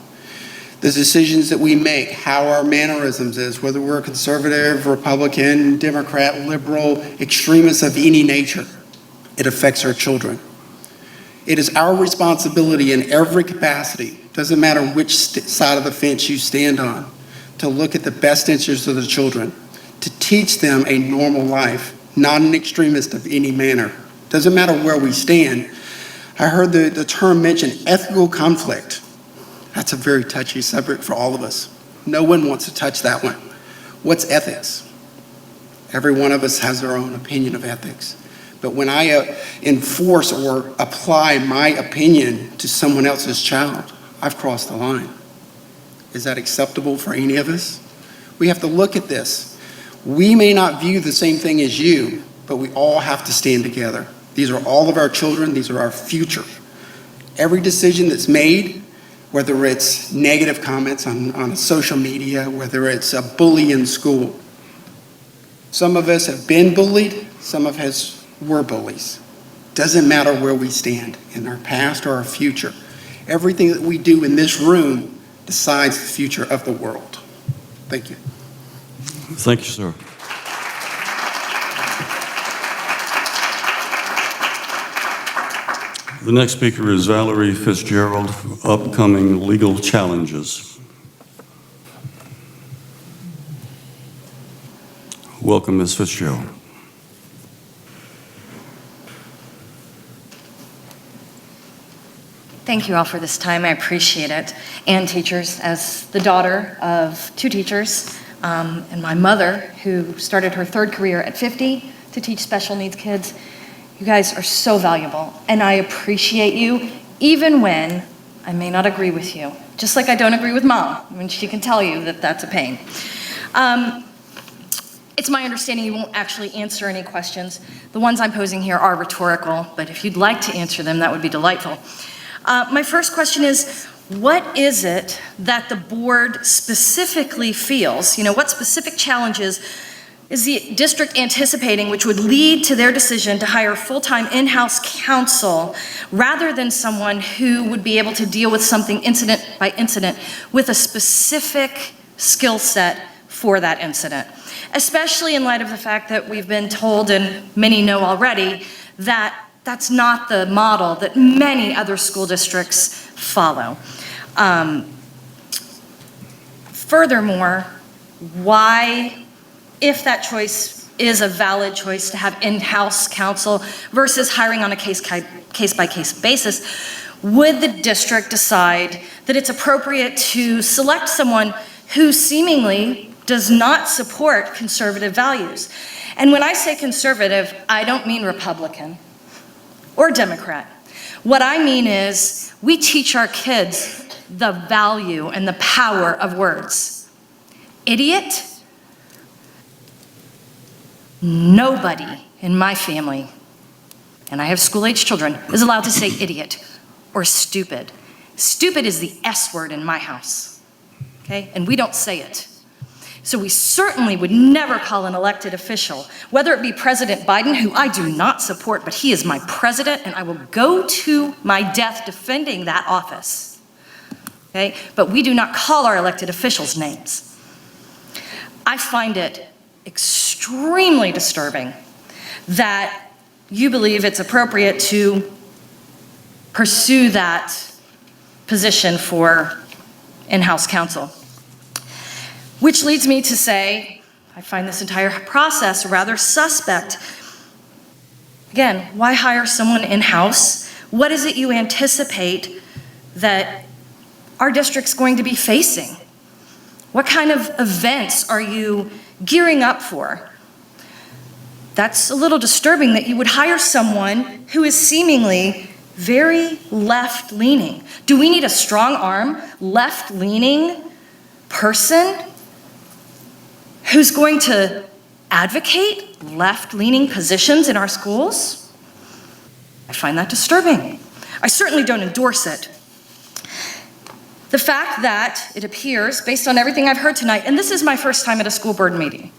The decisions that we make, how our mannerisms is, whether we're conservative, Republican, Democrat, liberal, extremists of any nature, it affects our children. It is our responsibility in every capacity, doesn't matter which side of the fence you stand on, to look at the best interests of the children, to teach them a normal life, not an extremist of any manner. Doesn't matter where we stand. I heard the term mentioned, ethical conflict. That's a very touchy subject for all of us. No one wants to touch that one. What's ethics? Every one of us has their own opinion of ethics. But when I enforce or apply my opinion to someone else's child, I've crossed the line. Is that acceptable for any of us? We have to look at this. We may not view the same thing as you, but we all have to stand together. These are all of our children. These are our future. Every decision that's made, whether it's negative comments on social media, whether it's a bully in school. Some of us have been bullied, some of us were bullies. Doesn't matter where we stand in our past or our future. Everything that we do in this room decides the future of the world. Thank you. Thank you, sir. The next speaker is Valerie Fitzgerald, upcoming legal challenges. Welcome, Ms. Fitzgerald. Thank you all for this time. I appreciate it. And teachers, as the daughter of 2 teachers, and my mother, who started her 3rd career at 50 to teach special needs kids, you guys are so valuable, and I appreciate you, even when I may not agree with you. Just like I don't agree with Mom, when she can tell you that that's a pain. It's my understanding you won't actually answer any questions. The ones I'm posing here are rhetorical, but if you'd like to answer them, that would be delightful. My first question is, what is it that the board specifically feels, what specific challenges is the district anticipating which would lead to their decision to hire full-time in-house counsel rather than someone who would be able to deal with something incident by incident with a specific skill set for that incident? Especially in light of the fact that we've been told, and many know already, that that's not the model that many other school districts follow. Furthermore, why, if that choice is a valid choice to have in-house counsel versus hiring on a case-by-case basis, would the district decide that it's appropriate to select someone who seemingly does not support conservative values? And when I say conservative, I don't mean Republican or Democrat. What I mean is we teach our kids the value and the power of words. Idiot? Nobody in my family, and I have school-age children, is allowed to say idiot or stupid. Stupid is the S word in my house, okay? And we don't say it. So we certainly would never call an elected official, whether it be President Biden, who I do not support, but he is my president, and I will go to my death defending that office, okay? But we do not call our elected officials names. I find it extremely disturbing that you believe it's appropriate to pursue that position for in-house counsel. Which leads me to say, I find this entire process rather suspect. Again, why hire someone in-house? What is it you anticipate that our district's going to be facing? What kind of events are you gearing up for? That's a little disturbing that you would hire someone who is seemingly very left-leaning. Do we need a strong-arm, left-leaning person who's going to advocate left-leaning positions in our schools? I find that disturbing. I certainly don't endorse it. The fact that it appears, based on everything I've heard tonight, and this is my first time at a school board meeting,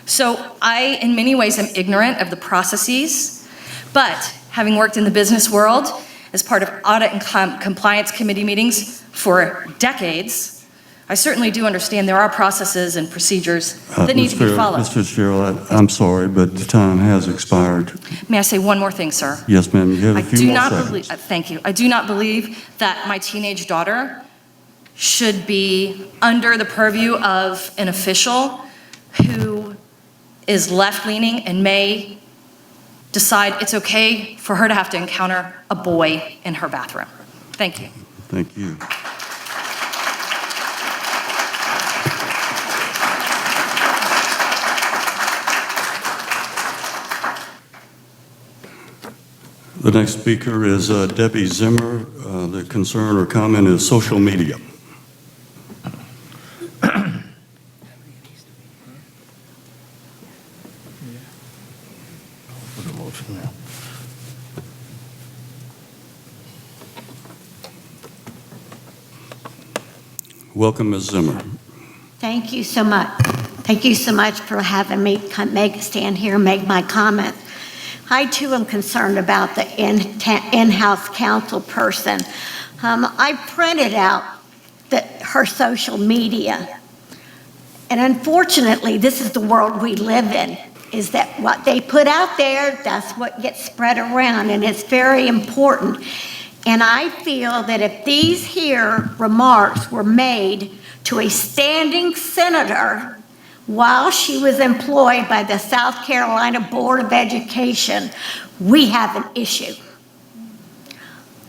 so I, in many ways, am ignorant of the processes, but having worked in the business world as part of audit and compliance committee meetings for decades, I certainly do understand there are processes and procedures that need to be followed. Ms. Fitzgerald, I'm sorry, but the time has expired. May I say one more thing, sir? Yes, ma'am, you have a few more seconds. Thank you. I do not believe that my teenage daughter should be under the purview of an official who is left-leaning and may decide it's okay for her to have to encounter a boy in her bathroom. Thank you. Thank you. The next speaker is Debbie Zimmer. The concern or comment is social media. Welcome, Ms. Zimmer. Thank you so much. Thank you so much for having me stand here and make my comment. I too am concerned about the in-house counsel person. I printed out her social media. And unfortunately, this is the world we live in, is that what they put out there, that's what gets spread around, and it's very important. And I feel that if these here remarks were made to a standing senator while she was employed by the South Carolina Board of Education, we have an issue.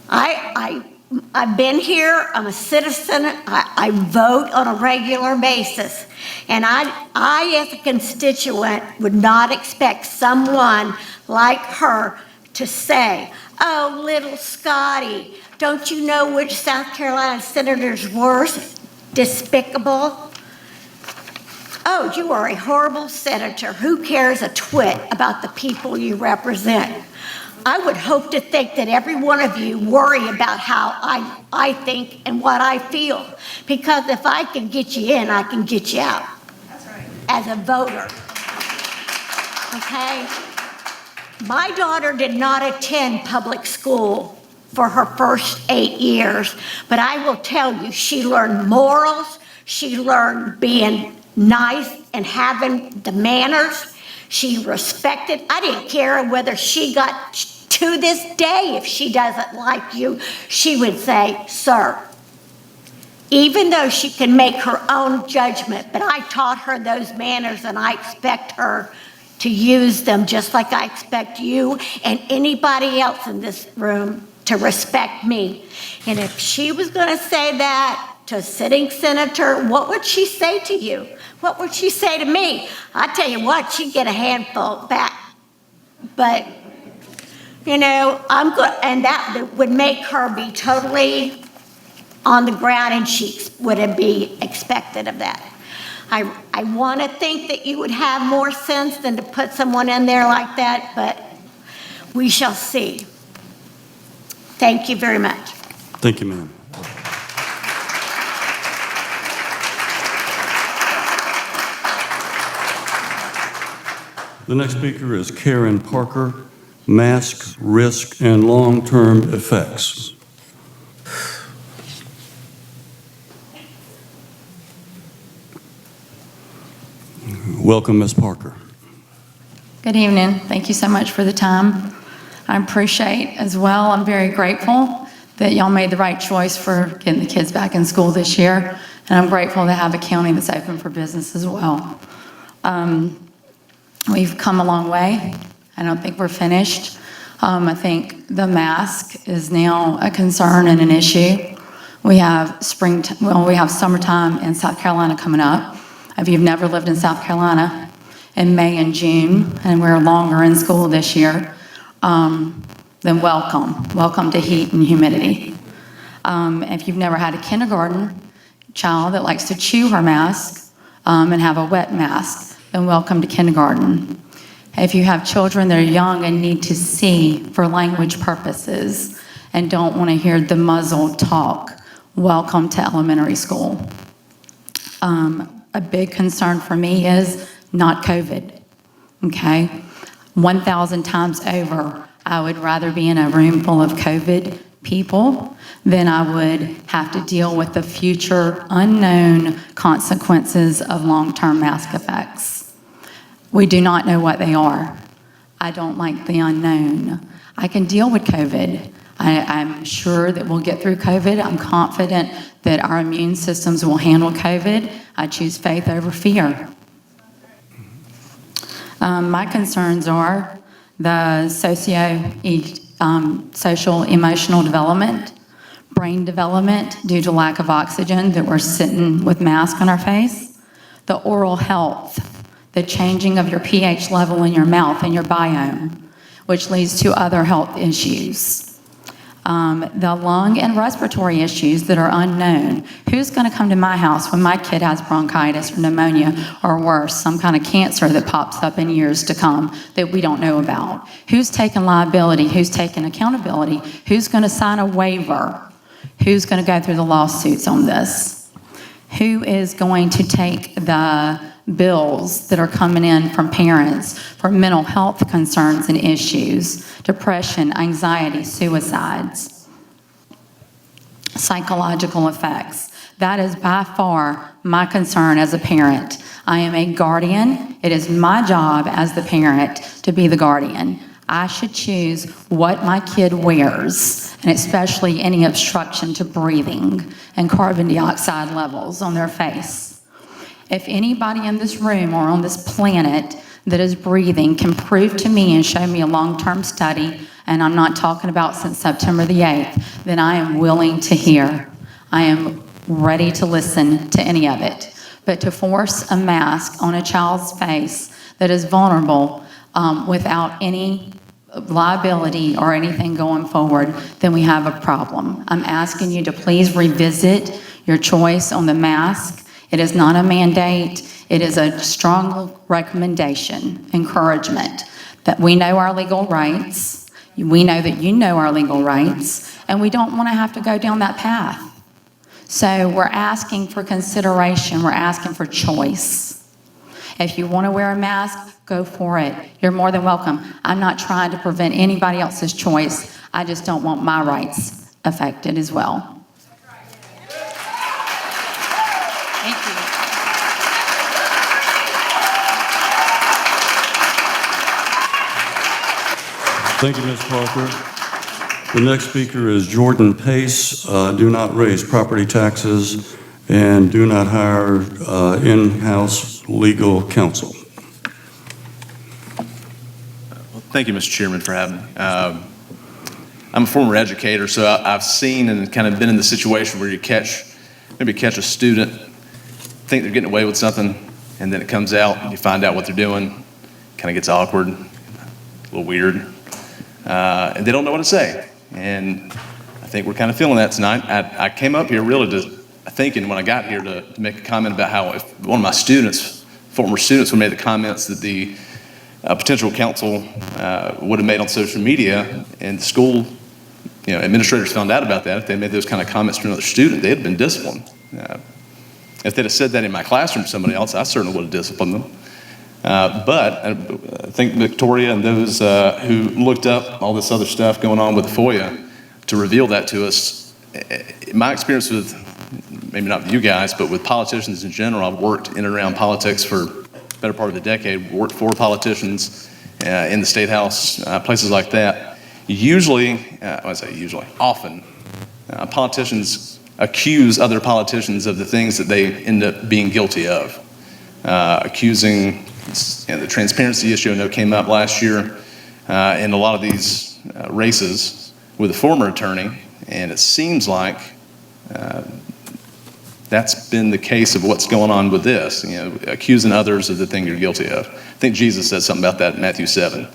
I've been here, I'm a citizen, I vote on a regular basis. And I, as a constituent, would not expect someone like her to say, oh, little Scotty, don't you know which South Carolina senator's worse? Despicable. Oh, you are a horrible senator. Who cares a twit about the people you represent? I would hope to think that every one of you worry about how I think and what I feel. Because if I can get you in, I can get you out. That's right. As a voter. Okay? My daughter did not attend public school for her first 8 years, but I will tell you, she learned morals, she learned being nice and having the manners, she respected. I didn't care whether she got, to this day, if she doesn't like you, she would say, sir. Even though she can make her own judgment, but I taught her those manners and I expect her to use them just like I expect you and anybody else in this room to respect me. And if she was going to say that to a sitting senator, what would she say to you? What would she say to me? I tell you what, she'd get a handful back. But, you know, I'm good, and that would make her be totally on the ground, and she wouldn't be expected of that. I want to think that you would have more sense than to put someone in there like that, but we shall see. Thank you very much. Thank you, ma'am. The next speaker is Karen Parker, Mask, Risk, and Long-Term Effects. Welcome, Ms. Parker. Good evening. Thank you so much for the time. I appreciate as well, I'm very grateful that y'all made the right choice for getting the kids back in school this year. And I'm grateful to have a county that's open for business as well. We've come a long way. I don't think we're finished. I think the mask is now a concern and an issue. We have we have summertime in South Carolina coming up. If you've never lived in South Carolina, in May and June, and we're longer in school this year, then welcome. Welcome to heat and humidity. If you've never had a kindergarten child that likes to chew her mask and have a wet mask, then welcome to kindergarten. If you have children that are young and need to see for language purposes and don't want to hear the muzzle talk, welcome to elementary school. A big concern for me is not COVID, okay? 1,000 times over, I would rather be in a room full of COVID people than I would have to deal with the future unknown consequences of long-term mask effects. We do not know what they are. I don't like the unknown. I can deal with COVID. I'm sure that we'll get through COVID. I'm confident that our immune systems will handle COVID. I choose faith over fear. My concerns are the social emotional development, brain development due to lack of oxygen that we're sitting with masks on our face, the oral health, the changing of your pH level in your mouth and your biome, which leads to other health issues. The lung and respiratory issues that are unknown. Who's going to come to my house when my kid has bronchitis or pneumonia or worse, some kind of cancer that pops up in years to come that we don't know about? Who's taking liability? Who's taking accountability? Who's going to sign a waiver? Who's going to go through the lawsuits on this? Who is going to take the bills that are coming in from parents for mental health concerns and issues, depression, anxiety, suicides, psychological effects, That is by far my concern as a parent. I am a guardian. It is my job as the parent to be the guardian. I should choose what my kid wears, and especially any obstruction to breathing and carbon dioxide levels on their face. If anybody in this room or on this planet that is breathing can prove to me and show me a long-term study, and I'm not talking about since September the 8th, then I am willing to hear. I am ready to listen to any of it. But to force a mask on a child's face that is vulnerable without any liability or anything going forward, then we have a problem. I'm asking you to please revisit your choice on the mask. It is not a mandate. It is a strong recommendation, encouragement, that we know our legal rights. We know that you know our legal rights, and we don't want to have to go down that path. So we're asking for consideration. We're asking for choice. If you want to wear a mask, go for it. You're more than welcome. I'm not trying to prevent anybody else's choice. I just don't want my rights affected as well. Thank you. Thank you, Ms. Parker. The next speaker is Jordan Pace. Do not raise property taxes and do not hire in-house legal counsel. Thank you, Mr. Chairman, for having me. I'm a former educator, so I've seen and kind of been in the situation where you maybe catch a student, think they're getting away with something, and then it comes out and you find out what they're doing. Kind of gets awkward, a little weird, and they don't know what to say. And I think we're kind of feeling that tonight. I came up here really thinking when I got here to make a comment about how if one of my students, former students, would have made the comments that the potential counsel would have made on social media, and the school, administrators found out about that. If they made those kind of comments to another student, they'd have been disciplined. If they'd have said that in my classroom to somebody else, I certainly would have disciplined them. But I think Victoria and those who looked up all this other stuff going on with the FOIA to reveal that to us, my experience with, maybe not with you guys, but with politicians in general, I've worked in and around politics for the better part of a decade, worked for politicians in the State House, places like that. Often, politicians accuse other politicians of the things that they end up being guilty of. Accusing the transparency issue, I know came up last year in a lot of these races with a former attorney, and it seems like that's been the case of what's going on with this, accusing others of the thing you're guilty of. I think Jesus said something about that in Matthew 7,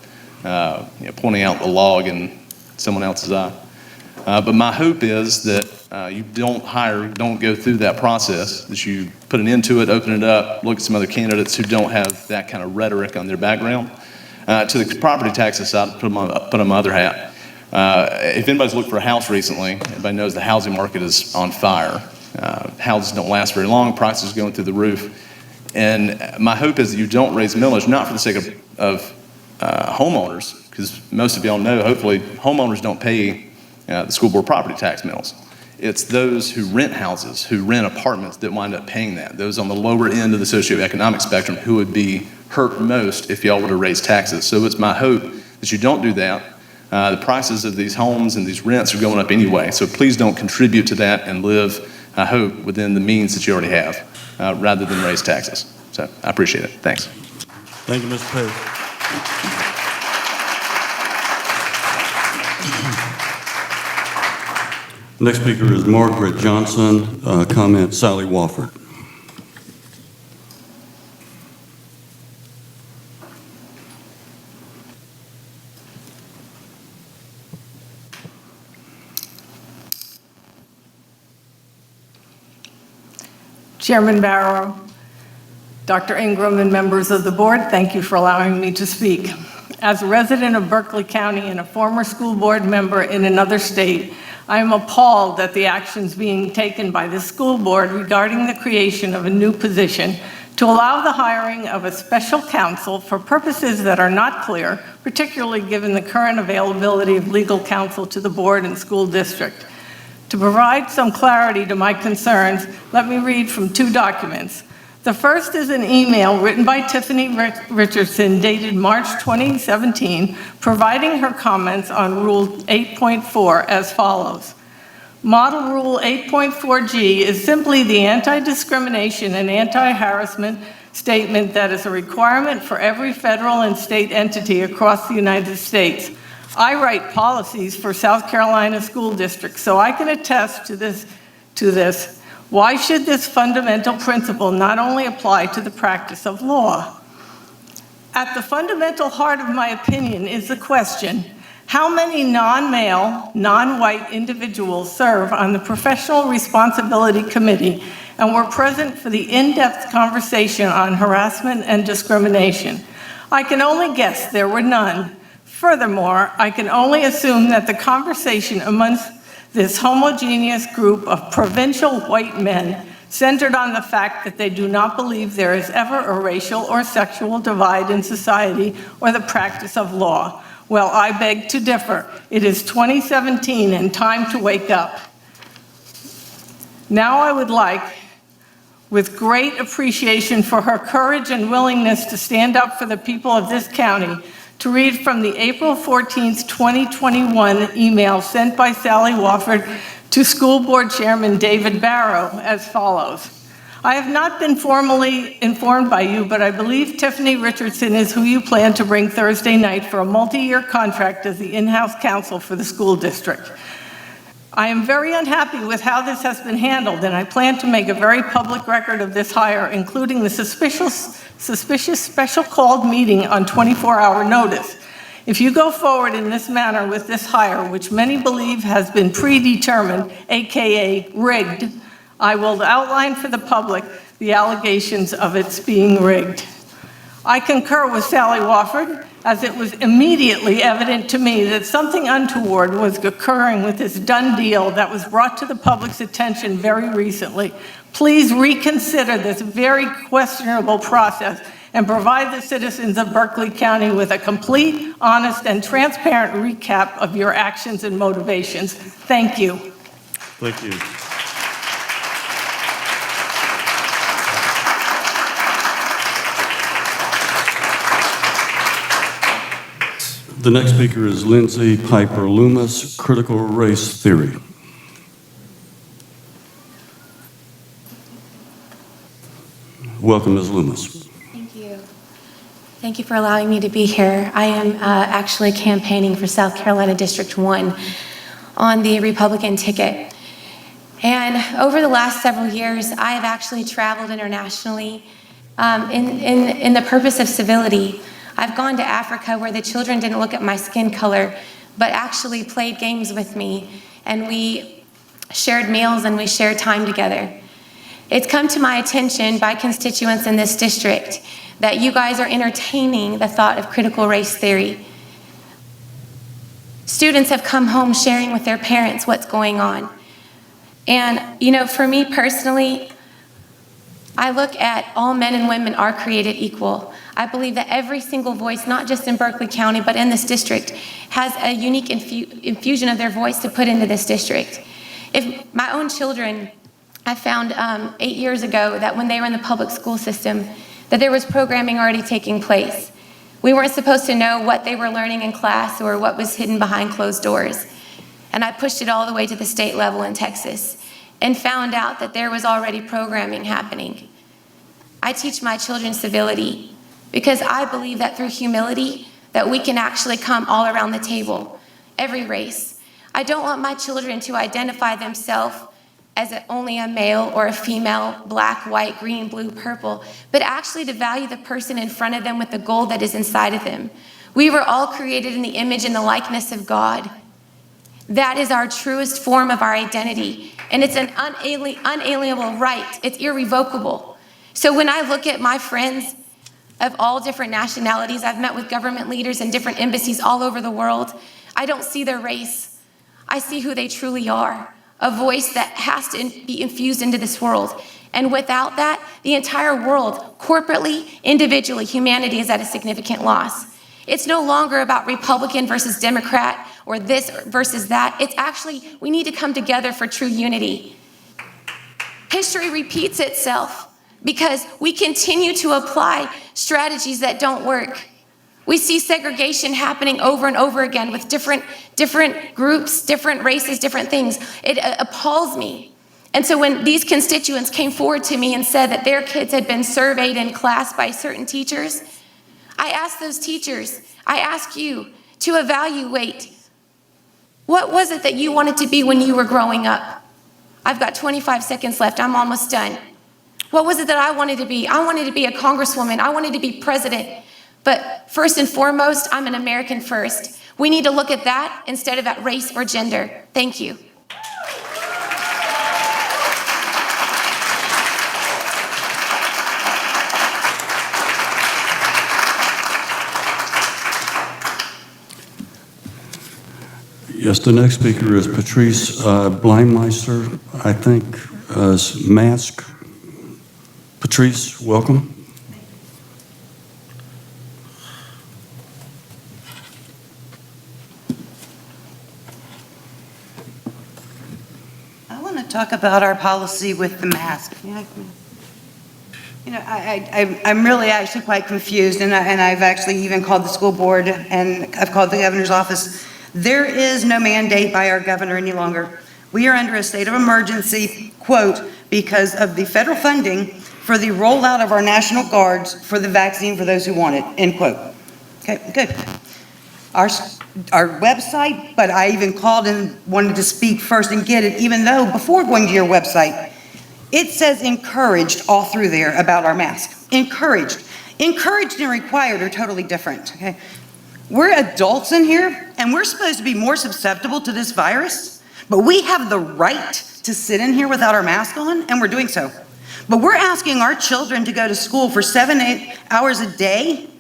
pointing out the log in someone else's eye. But my hope is that you don't go through that process, that you put an end to it, open it up, look at some other candidates who don't have that kind of rhetoric on their background. To the property taxes side, put on my other hat. If anybody's looked for a house recently, everybody knows the housing market is on fire. Houses don't last very long, prices going through the roof. And my hope is that you don't raise millage, not for the sake of homeowners, because most of y'all know, hopefully, homeowners don't pay the school board property tax mills. It's those who rent houses, who rent apartments that wind up paying that. Those on the lower end of the socioeconomic spectrum who would be hurt most if y'all were to raise taxes. So it's my hope that you don't do that. The prices of these homes and these rents are going up anyway. So please don't contribute to that and live, I hope, within the means that you already have, rather than raise taxes. So I appreciate it. Thanks. Thank you, Mr. Pace. Next speaker is Margaret Johnson. Comment Sally Wofford. Chairman Barrow, Dr. Ingram, and members of the board, thank you for allowing me to speak. As a resident of Berkeley County and a former school board member in another state, I am appalled at the actions being taken by the school board regarding the creation of a new position to allow the hiring of a special counsel for purposes that are not clear, particularly given the current availability of legal counsel to the board and school district. To provide some clarity to my concerns, let me read from 2 documents. The first is an email written by Tiffany Richardson dated March 2017, providing her comments on Rule 8.4 as follows. Model Rule 8.4G is simply the anti-discrimination and anti-harassment statement that is a requirement for every federal and state entity across the United States. I write policies for South Carolina school districts, so I can attest to this. Why should this fundamental principle not only apply to the practice of law? At the fundamental heart of my opinion is the question, how many non-male, non-white individuals serve on the Professional Responsibility Committee and were present for the in-depth conversation on harassment and discrimination? I can only guess there were none. Furthermore, I can only assume that the conversation amongst this homogeneous group of provincial white men centered on the fact that they do not believe there is ever a racial or sexual divide in society or the practice of law. Well, I beg to differ. It is 2017 and time to wake up. Now I would like, with great appreciation for her courage and willingness to stand up for the people of this county, to read from the April 14th, 2021 email sent by Sally Wofford to School Board Chairman David Barrow as follows. I have not been formally informed by you, but I believe Tiffany Richardson is who you plan to bring Thursday night for a multi-year contract as the in-house counsel for the school district. I am very unhappy with how this has been handled, and I plan to make a very public record of this hire, including the suspicious special called meeting on 24-hour notice. If you go forward in this manner with this hire, which many believe has been predetermined, AKA rigged, I will outline for the public the allegations of its being rigged. I concur with Sally Wofford, as it was immediately evident to me that something untoward was occurring with this done deal that was brought to the public's attention very recently. Please reconsider this very questionable process and provide the citizens of Berkeley County with a complete, honest, and transparent recap of your actions and motivations. Thank you. Thank you. The next speaker is Lindsay Piper Loomis, Critical Race Theory. Welcome, Ms. Loomis. Thank you. Thank you for allowing me to be here. I am actually campaigning for South Carolina District 1 on the Republican ticket. And over the last several years, I have actually traveled internationally in the purpose of civility. I've gone to Africa where the children didn't look at my skin color, but actually played games with me, and we shared meals and we shared time together. It's come to my attention by constituents in this district that you guys are entertaining the thought of critical race theory. Students have come home sharing with their parents what's going on. And, you know, for me personally, I look at all men and women are created equal. I believe that every single voice, not just in Berkeley County, but in this district, has a unique infusion of their voice to put into this district. If my own children, I found 8 years ago that when they were in the public school system, that there was programming already taking place. We weren't supposed to know what they were learning in class or what was hidden behind closed doors. And I pushed it all the way to the state level in Texas and found out that there was already programming happening. I teach my children civility because I believe that through humility that we can actually come all around the table, every race. I don't want my children to identify themselves as only a male or a female, black, white, green, blue, purple, but actually to value the person in front of them with the gold that is inside of them. We were all created in the image and the likeness of God. That is our truest form of our identity, and it's an unalienable right. It's irrevocable. So when I look at my friends of all different nationalities, I've met with government leaders in different embassies all over the world, I don't see their race. I see who they truly are. A voice that has to be infused into this world. And without that, the entire world, corporately, individually, humanity is at a significant loss. It's no longer about Republican versus Democrat or this versus that. It's actually, we need to come together for true unity. History repeats itself because we continue to apply strategies that don't work. We see segregation happening over and over again with different groups, different races, different things. It appalls me. And so when these constituents came forward to me and said that their kids had been surveyed in class by certain teachers, I asked those teachers, I ask you to evaluate, what was it that you wanted to be when you were growing up? I've got 25 seconds left, I'm almost done. What was it that I wanted to be? I wanted to be a congresswoman, I wanted to be president. But first and foremost, I'm an American first. We need to look at that instead of at race or gender. Thank you. Yes, the next speaker is Patrice Blindmeister, I think, mask. Patrice, welcome. I want to talk about our policy with the mask. You know, I'm really actually quite confused, and I've actually even called the school board, and I've called the governor's office. There is no mandate by our governor any longer. We are under a state of emergency, quote, because of the federal funding for the rollout of our National Guards for the vaccine for those who want it, end quote. Okay, good. Our website, but I even called and wanted to speak first and get it, even though before going to your website, it says encouraged all through there about our mask. Encouraged. Encouraged and required are totally different, okay? We're adults in here, and we're supposed to be more susceptible to this virus, but we have the right to sit in here without our mask on, and we're doing so. But we're asking our children to go to school for 7-8 hours a day.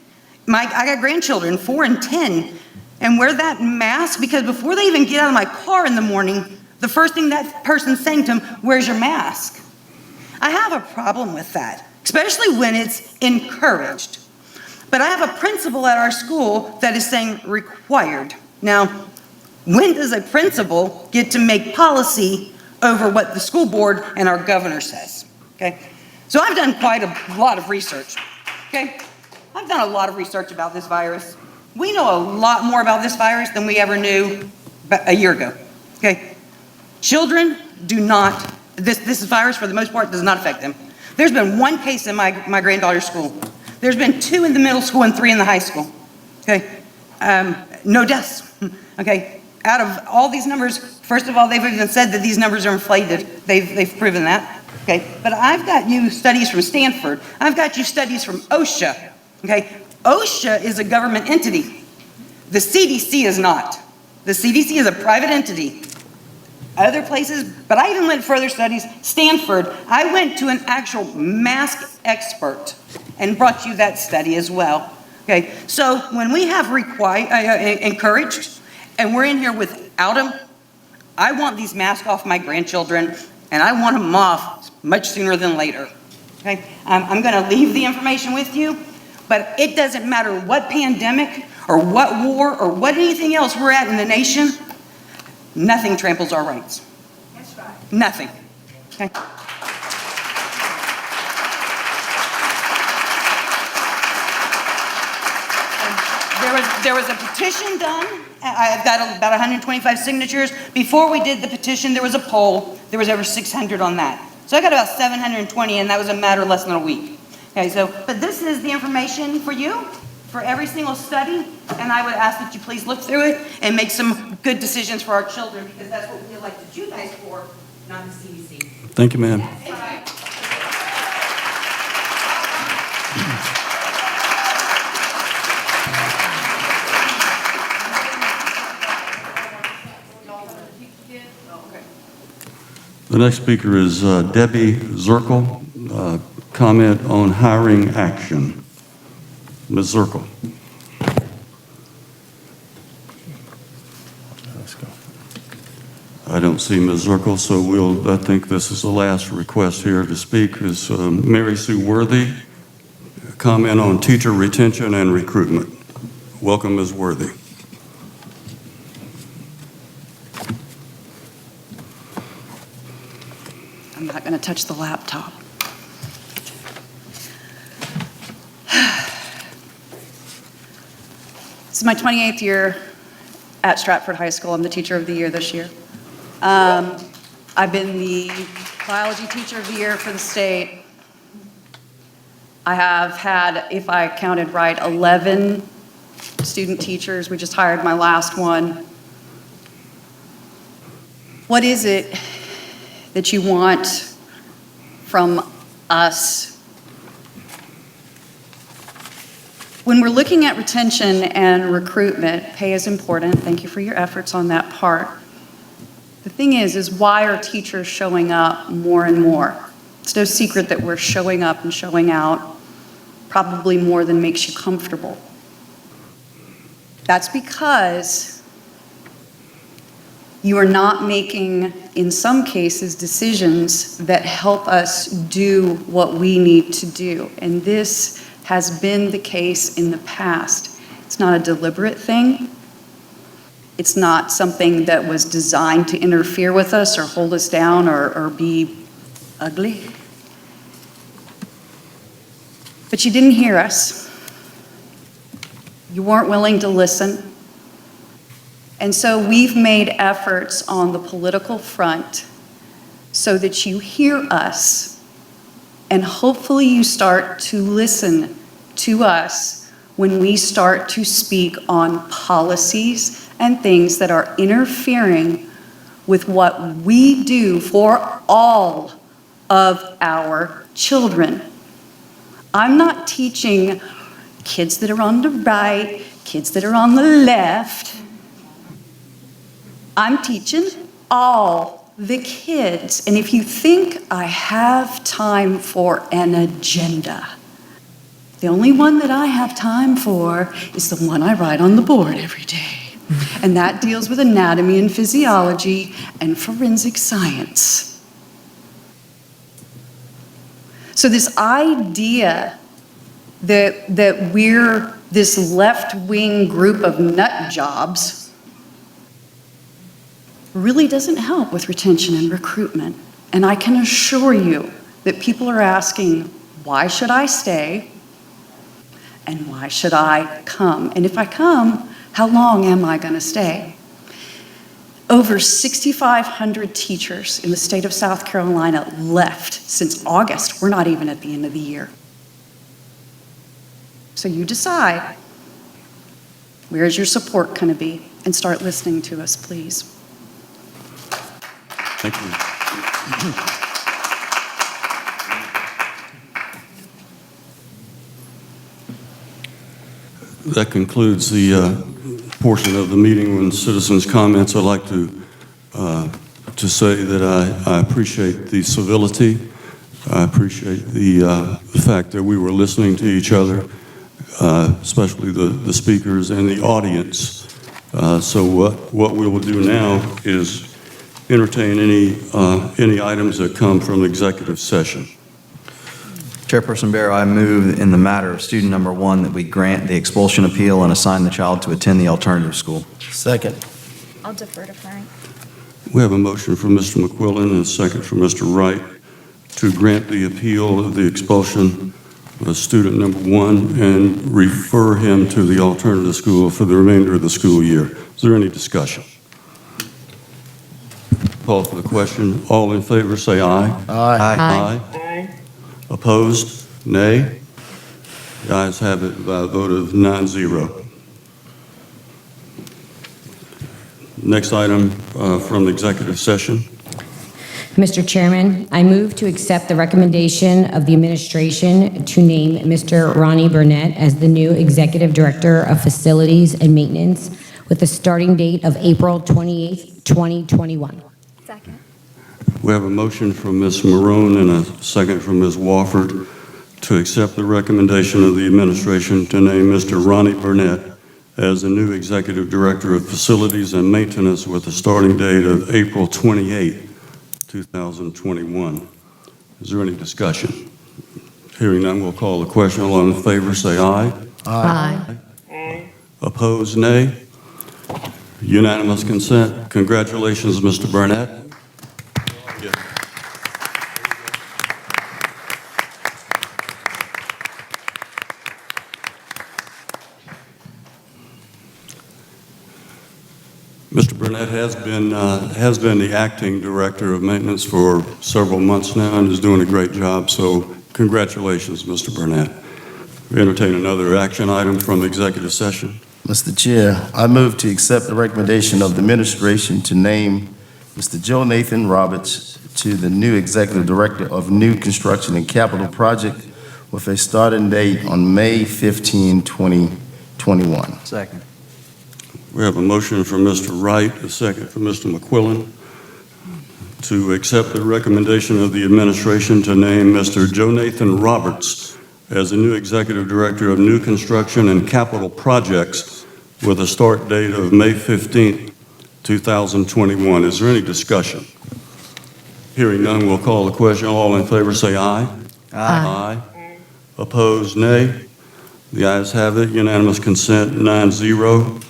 I got grandchildren, 4 and 10, and wear that mask because before they even get out of my car in the morning, the first thing that person's saying to them, where's your mask? I have a problem with that, especially when it's encouraged. But I have a principal at our school that is saying required. Now, when does a principal get to make policy over what the school board and our governor says? Okay, so I've done quite a lot of research. Okay, I've done a lot of research about this virus. We know a lot more about this virus than we ever knew a year ago. Okay, children do not. This virus, for the most part, does not affect them. There's been one case in my granddaughter's school. There's been 2 in the middle school and 3 in the high school. Okay, no deaths. Okay, out of all these numbers, first of all, they've even said that these numbers are inflated. They've proven that. Okay, but I've got you studies from Stanford. I've got you studies from OSHA. Okay, OSHA is a government entity. The CDC is not. The CDC is a private entity. Other places, but I even went further studies. Stanford, I went to an actual mask expert and brought you that study as well. Okay, so when we have encouraged and we're in here without them, I want these masks off my grandchildren and I want them off much sooner than later. Okay, I'm going to leave the information with you, but it doesn't matter what pandemic or what war or what anything else we're at in the nation, nothing tramples our rights. That's right. Nothing. Okay. There was a petition done. I've got about 125 signatures. Before we did the petition, there was a poll. There was over 600 on that. So I got about 720, and that was a matter of less than a week. Okay, so, but this is the information for you, for every single study, and I would ask that you please look through it and make some good decisions for our children, because that's what we elected you guys for, not the CDC. Thank you, ma'am. The next speaker is Debbie Zirkle. Comment on hiring action. Ms. Zirkle. I don't see Ms. Zirkle, so I think this is the last request here to speak is Mary Sue Worthy. Comment on teacher retention and recruitment. Welcome, Ms. Worthy. I'm not going to touch the laptop. This is my 28th year at Stratford High School. I'm the Teacher of the Year this year. I've been the Biology Teacher of the Year for the state. I have had, if I counted right, 11 student teachers. We just hired my last one. What is it that you want from us? When we're looking at retention and recruitment, pay is important. Thank you for your efforts on that part. The thing is why are teachers showing up more and more? It's no secret that we're showing up and showing out probably more than makes you comfortable. That's because you are not making, in some cases, decisions that help us do what we need to do. And this has been the case in the past. It's not a deliberate thing. It's not something that was designed to interfere with us or hold us down or be ugly. But you didn't hear us. You weren't willing to listen. And so we've made efforts on the political front so that you hear us, and hopefully you start to listen to us when we start to speak on policies and things that are interfering with what we do for all of our children. I'm not teaching kids that are on the right, kids that are on the left. I'm teaching all the kids. And if you think I have time for an agenda, the only one that I have time for is the one I write on the board every day. And that deals with anatomy and physiology and forensic science. So this idea that we're this left-wing group of nut jobs really doesn't help with retention and recruitment. And I can assure you that people are asking, why should I stay? And why should I come? And if I come, how long am I going to stay? Over 6,500 teachers in the state of South Carolina left since August. We're not even at the end of the year. So you decide, where's your support going to be? And start listening to us, please. Thank you. That concludes the portion of the meeting when citizens' comments. I'd like to say that I appreciate the civility. I appreciate the fact that we were listening to each other, especially the speakers and the audience. So what we will do now is entertain any items that come from executive session. Chairperson Barrow, I move in the matter of student number 1 that we grant the expulsion appeal and assign the child to attend the alternative school. Second. I'll defer to Frank. We have a motion from Mr. McQuillan and a second from Mr. Wright to grant the appeal of the expulsion of student number 1 and refer him to the alternative school for the remainder of the school year. Is there any discussion? Call for the question. All in favor say aye. Aye. Aye. Opposed? Nay. The ayes have it by a vote of 9-0. Next item from the executive session. Mr. Chairman, I move to accept the recommendation of the administration to name Mr. Ronnie Burnett as the new Executive Director of Facilities and Maintenance with a starting date of April 28th, 2021. Second. We have a motion from Ms. Marone and a second from Ms. Wofford to accept the recommendation of the administration to name Mr. Ronnie Burnett as the new Executive Director of Facilities and Maintenance with a starting date of April 28, 2021. Is there any discussion? Hearing none, we'll call the question. All in favor say aye. Aye. Opposed, nay. Unanimous consent. Congratulations, Mr. Burnett. Mr. Burnett has been the acting director of maintenance for several months now and is doing a great job, so congratulations, Mr. Burnett. We entertain another action item from executive session. Mr. Chair, I move to accept the recommendation of the administration to name Mr. Joe Nathan Roberts to the new Executive Director of New Construction and Capital Project with a starting date on May 15, 2021. Second. We have a motion from Mr. Wright, a second from Mr. McQuillan, to accept the recommendation of the administration to name Mr. Joe Nathan Roberts as the new Executive Director of New Construction and Capital Projects with a start date of May 15, 2021. Is there any discussion? Hearing none, we'll call the question. All in favor say aye. Aye. Opposed, nay. The ayes have it. Unanimous consent, 9-0.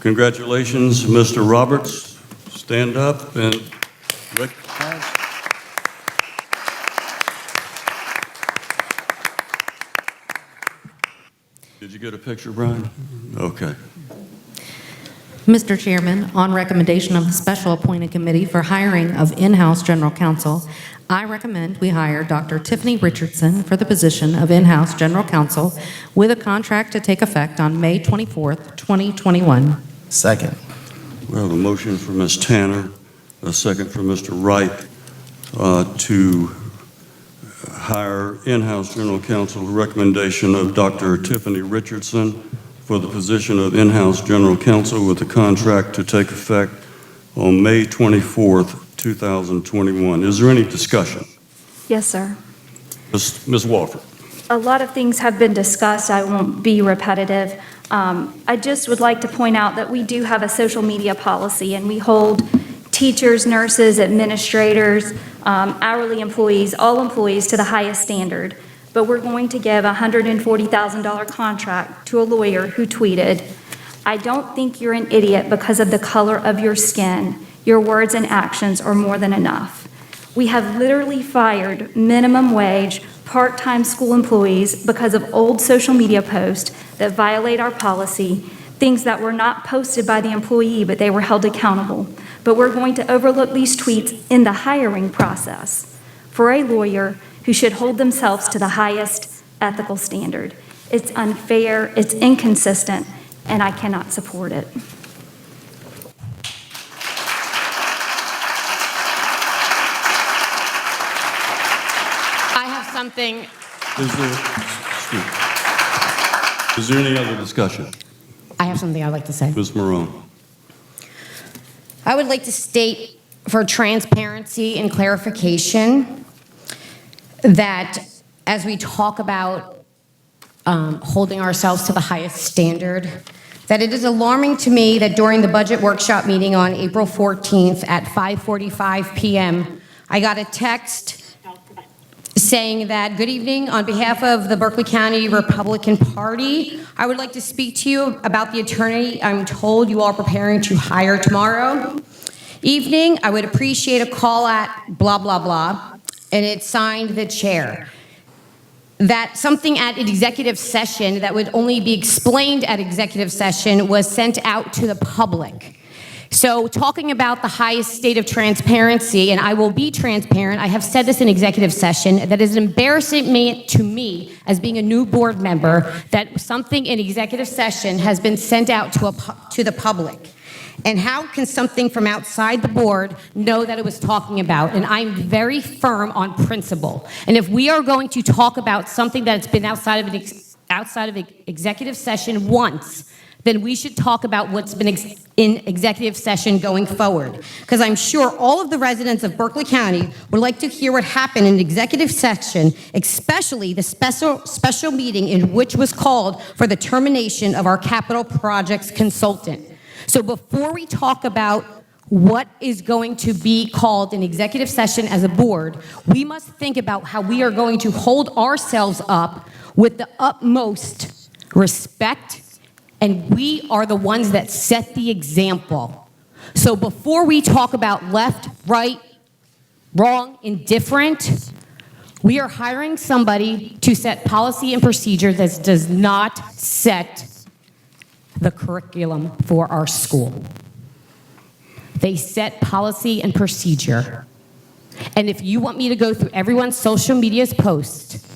Congratulations, Mr. Roberts. Stand up and recognize. Did you get a picture, Brian? Okay. Mr. Chairman, on recommendation of the Special Appointed Committee for Hiring of In-House General Counsel, I recommend we hire Dr. Tiffany Richardson for the position of In-House General Counsel with a contract to take effect on May 24th, 2021. Second. We have a motion from Ms. Tanner, a second from Mr. Wright, to hire in-house general counsel, recommendation of Dr. Tiffany Richardson for the position of in-house general counsel with a contract to take effect on May 24th, 2021. Is there any discussion? Yes, sir. Ms. Walford. A lot of things have been discussed. I won't be repetitive. I just would like to point out that we do have a social media policy, and we hold teachers, nurses, administrators, hourly employees, all employees to the highest standard. But we're going to give a $140,000 contract to a lawyer who tweeted, "I don't think you're an idiot because of the color of your skin. Your words and actions are more than enough." We have literally fired minimum wage, part-time school employees because of old social media posts that violate our policy, things that were not posted by the employee, but they were held accountable. But we're going to overlook these tweets in the hiring process for a lawyer who should hold themselves to the highest ethical standard. It's unfair, it's inconsistent, and I cannot support it. I have something. Is there any other discussion? I have something I'd like to say. Ms. Marone. I would like to state for transparency and clarification that as we talk about holding ourselves to the highest standard, that it is alarming to me that during the budget workshop meeting on April 14th at 5:45 p.m., I got a text saying that, "Good evening, on behalf of the Berkeley County Republican Party, I would like to speak to you about the attorney I'm told you are preparing to hire tomorrow evening. I would appreciate a call at blah, blah, blah." And it signed the chair. That something at an executive session that would only be explained at executive session was sent out to the public. So talking about the highest state of transparency, and I will be transparent, I have said this in executive session, that is embarrassing to me as being a new board member that something in executive session has been sent out to the public. And how can something from outside the board know that it was talking about? And I'm very firm on principle. And if we are going to talk about something that's been outside of executive session once, then we should talk about what's been in executive session going forward. Because I'm sure all of the residents of Berkeley County would like to hear what happened in executive session, especially the special meeting in which was called for the termination of our capital projects consultant. So before we talk about what is going to be called an executive session as a board, we must think about how we are going to hold ourselves up with the utmost respect, and we are the ones that set the example. So before we talk about left, right, wrong, indifferent, we are hiring somebody to set policy and procedure that does not set the curriculum for our school. They set policy and procedure. And if you want me to go through everyone's social media's posts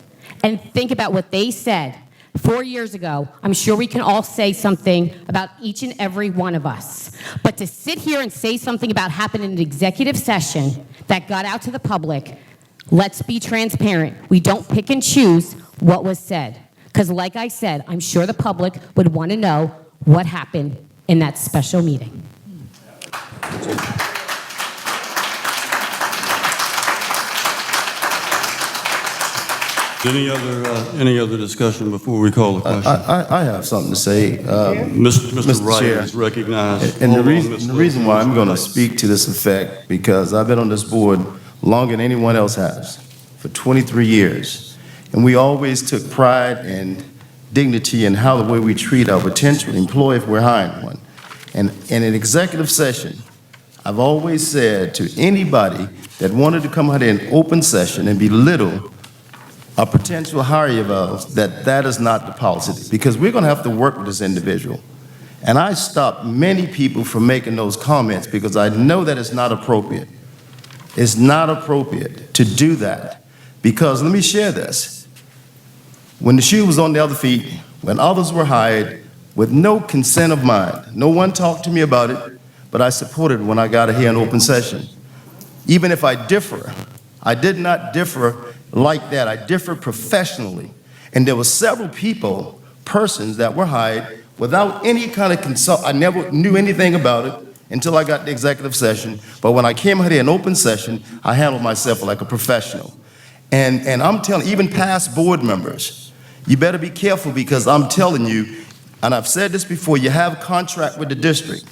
and think about what they said 4 years ago, I'm sure we can all say something about each and every one of us. But to sit here and say something about happened in an executive session that got out to the public, let's be transparent. We don't pick and choose what was said. Because like I said, I'm sure the public would want to know what happened in that special meeting. Any other discussion before we call the question? I have something to say. Mr. Wright Chair. is recognized. And the Hold on, reason, Mr. the reason why I'm going to speak to this effect, because I've been on this board longer than anyone else has, for 23 years. And we always took pride and dignity in how the way we treat our potential employee if we're hiring one. And in an executive session, I've always said to anybody that wanted to come out in open session and belittle a potential hire of ours, that is not the policy, because we're going to have to work with this individual. And I stopped many people from making those comments because I know that it's not appropriate. It's not appropriate to do that, because let me share this. When the shoe was on the other feet, when others were hired with no consent of mine, no one talked to me about it, but I supported it when I got here in open session. Even if I differ, I did not differ like that. I differed professionally. And there were several persons that were hired without any kind of consult. I never knew anything about it until I got the executive session. But when I came out here in open session, I handled myself like a professional. And I'm telling, even past board members, you better be careful, because I'm telling you, and I've said this before, you have a contract with the district,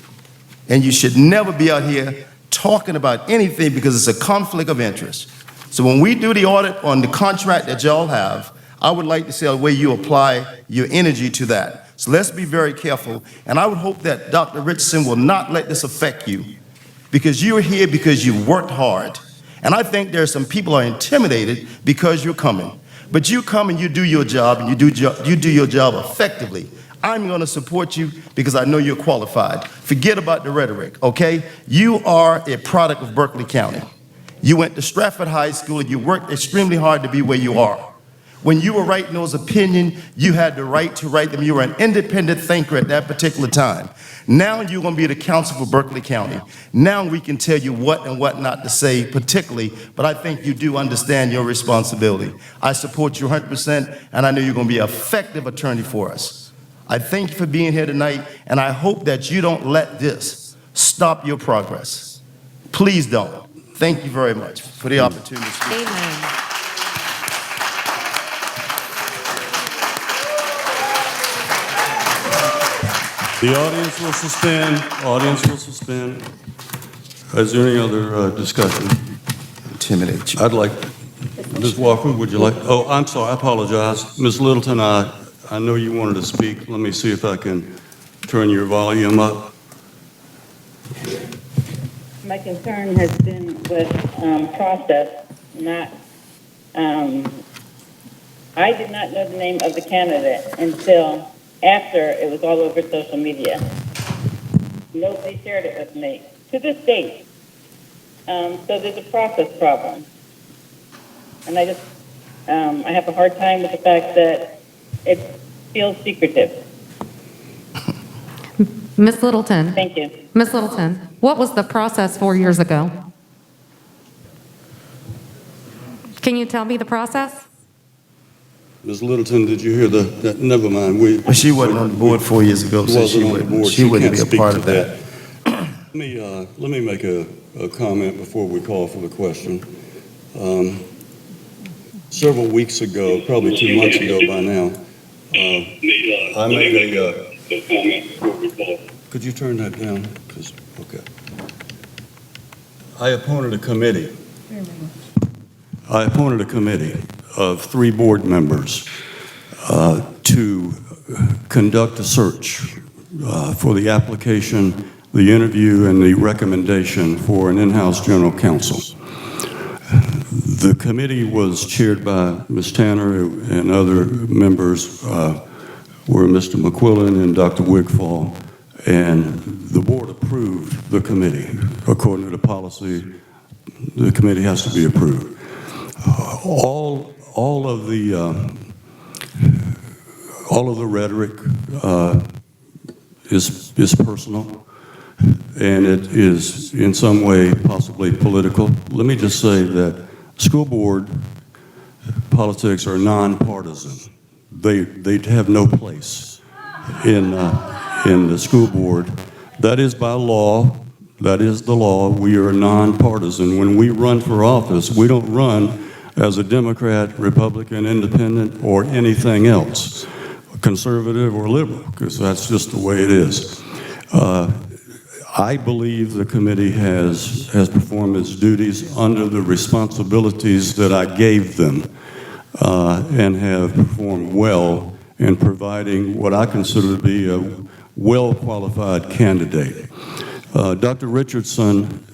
and you should never be out here talking about anything, because it's a conflict of interest. So when we do the audit on the contract that y'all have, I would like to see the way you apply your energy to that. So let's be very careful. And I would hope that Dr. Richardson will not let this affect you, because you're here because you worked hard. And I think there are some people are intimidated because you're coming. But you come and you do your job, and you do your job effectively. I'm going to support you because I know you're qualified. Forget about the rhetoric, okay? You are a product of Berkeley County. You went to Stratford High School, and you worked extremely hard to be where you are. When you were writing those opinions, you had the right to write them. You were an independent thinker at that particular time. Now you're going to be the counsel for Berkeley County. Now we can tell you what and what not to say particularly, but I think you do understand your responsibility. I support you 100%, and I know you're going to be an effective attorney for us. I thank you for being here tonight, and I hope that you don't let this stop your progress. Please don't. Thank you very much for the opportunity to speak. Amen. The audience will suspend. Audience will suspend. Is there any other discussion? Intimidate you. I'd like, Ms. Walker, would you like? Oh, I'm sorry. I apologize. Ms. Littleton, I know you wanted to speak. Let me see if I can turn your volume up. My concern has been with process, not, I did not know the name of the candidate until after it was all over social media. Nobody shared it with me, to this date. So there's a process problem. And I just, I have a hard time with the fact that it feels secretive. Ms. Littleton. Thank you. Ms. Littleton, what was the process 4 years ago? Can you tell me the process? Ms. Littleton, did you hear that? Never mind. She wasn't on the board 4 years ago, so she wouldn't be a part of that. Let me make a comment before we call for the question. Several weeks ago, probably 2 months ago by now, I made a could you turn that down? Okay. I appointed a committee. Of 3 board members to conduct a search for the application, the interview, and the recommendation for an in-house general counsel. The committee was chaired by Ms. Tanner, and other members were Mr. McQuillan and Dr. Wigfall, and the board approved the committee. according to the policy, the committee has to be approved. All of the rhetoric is personal, and it is in some way possibly political. Let me just say that school board politics are nonpartisan. They have no place in the school board. That is by law. That is the law. We are nonpartisan. When we run for office, we don't run as a Democrat, Republican, Independent, or anything else, conservative or liberal, because that's just the way it is. I believe the committee has performed its duties under the responsibilities that I gave them, and have performed well in providing what I consider to be a well-qualified candidate. Dr. Richardson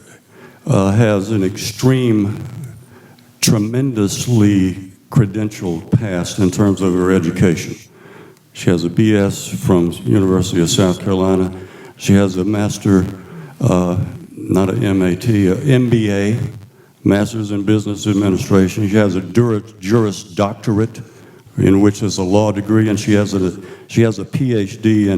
has an extreme, tremendously credentialed past in terms of her education. She has a BS from University of South Carolina. She has a master, not an MAT, an MBA, Master's in Business Administration. She has a Juris Doctorate, in which is a law degree, and she has a PhD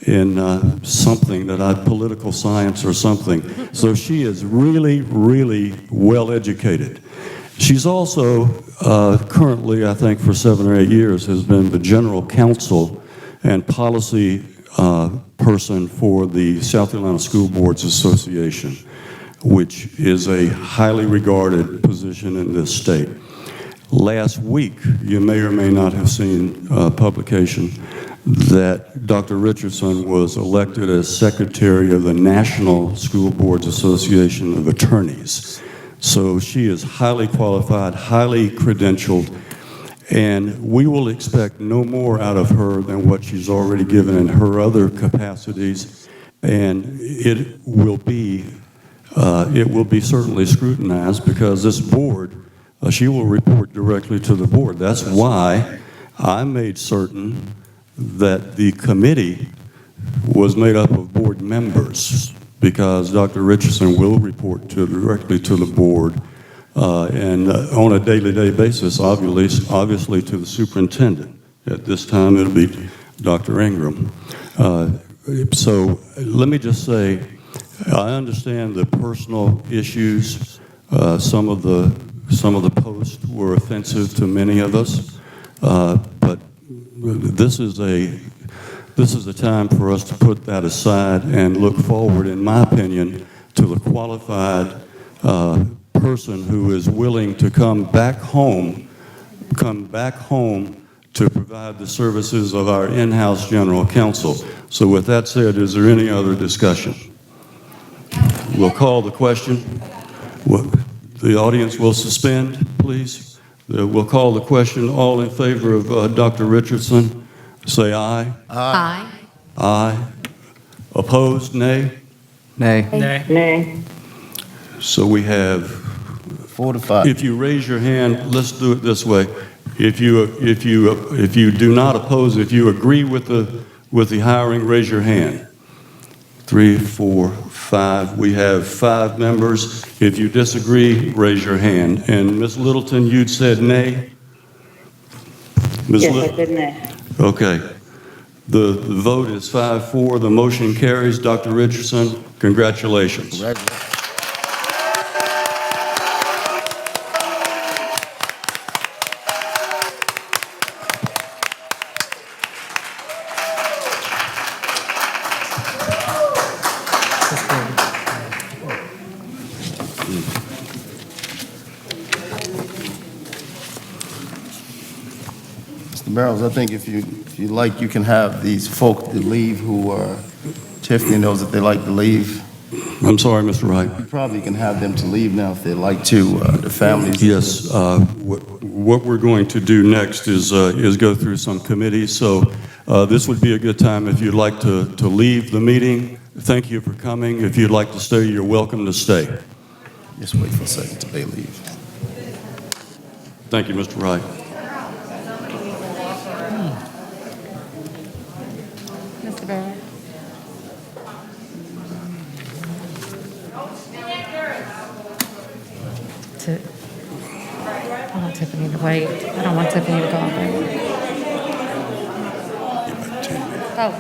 in something political science or something. So she is really, really well educated. She's also currently, I think for 7 or 8 years, has been the general counsel and policy person for the South Carolina School Boards Association, which is a highly regarded position in this state. Last week, you may or may not have seen publication that Dr. Richardson was elected as secretary of the National School Boards Association of Attorneys. So she is highly qualified, highly credentialed, and we will expect no more out of her than what she's already given in her other capacities, and it will be certainly scrutinized, because this board, she will report directly to the board. That's why I made certain that the committee was made up of board members, because Dr. Richardson will report directly to the board and on a day-to-day basis, obviously to the superintendent. At this time, it'll be Dr. Ingram. So let me just say, I understand the personal issues. Some of the posts were offensive to many of us, but this is a time for us to put that aside and look forward, in my opinion, to the qualified person who is willing to come back home to provide the services of our in-house general counsel. So with that said, is there any other discussion? We'll call the question. The audience will suspend, please. We'll call the question. All in favor of Dr. Richardson, say aye. Aye. Aye. Opposed, nay? Nay. Nay. So we have 4 to 5. If you raise your hand, let's do it this way. If you do not oppose, if you agree with the hiring, raise your hand. 3, 4, 5. We have 5 members. If you disagree, raise your hand. And Ms. Littleton, you'd said nay? Yes, I said nay. Okay. The vote is 5-4. The motion carries. Dr. Richardson, congratulations. Mr. Barrows, I think if you like, you can have these folk that leave who are, Tiffany knows that they like to leave. I'm sorry, Mr. Wright. You probably can have them to leave now if they'd like to, the families. Yes, what we're going to do next is go through some committees. So this would be a good time if you'd like to leave the meeting. Thank you for coming. If you'd like to stay, you're welcome to stay. Just wait for a second till they leave. Thank you, Mr. Wright. Mr. Barrett. Tiffany to wait. I don't want Tiffany to go out there. Oh.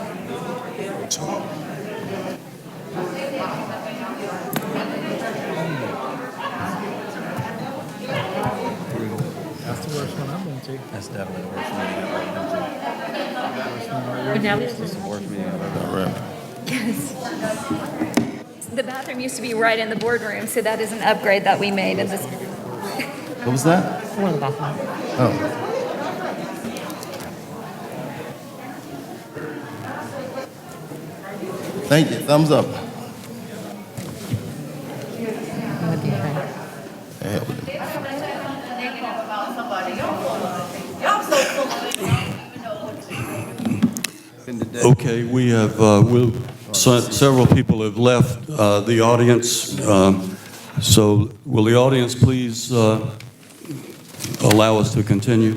That's the worst one I've been to. That's definitely the worst meeting I've ever been to. But now This is the worst meeting I've ever been to. Yes. The bathroom used to be right in the boardroom, so that is an upgrade that we made in this. What was that? One of the bathroom. Oh. Thank you. Thumbs up. Yeah, we- Okay, we have, several people have left the audience. So will the audience please allow us to continue?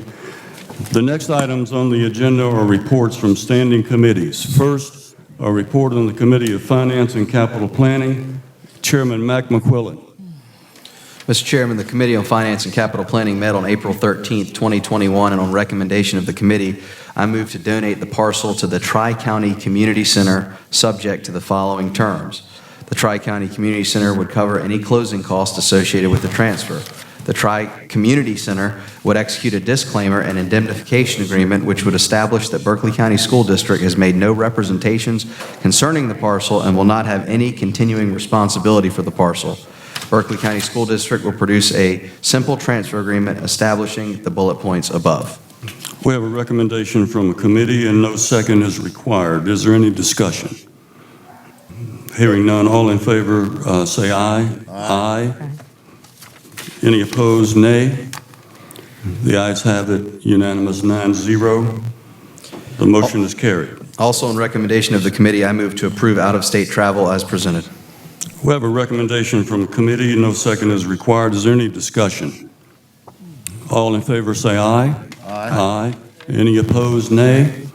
The next items on the agenda are reports from standing committees. First, a report on the Committee of Finance and Capital Planning. Chairman Mac McQuillan. Mr. Chairman, the Committee on Finance and Capital Planning met on April 13th, 2021, and on recommendation of the committee, I move to donate the parcel to the Tri-County Community Center, subject to the following terms. The Tri-County Community Center would cover any closing costs associated with the transfer. The Tri-Community Center would execute a disclaimer and indemnification agreement which would establish that Berkeley County School District has made no representations concerning the parcel and will not have any continuing responsibility for the parcel. Berkeley County School District will produce a simple transfer agreement establishing the bullet points above. We have a recommendation from a committee and no second is required. Is there any discussion? Hearing none, all in favor say aye. Aye. Any opposed, nay. The ayes have it, unanimous 9-0. The motion is carried. Also, on recommendation of the committee, I move to approve out-of-state travel as presented. We have a recommendation from a committee, no second is required. Is there any discussion? All in favor say aye. Aye. Any opposed, nay.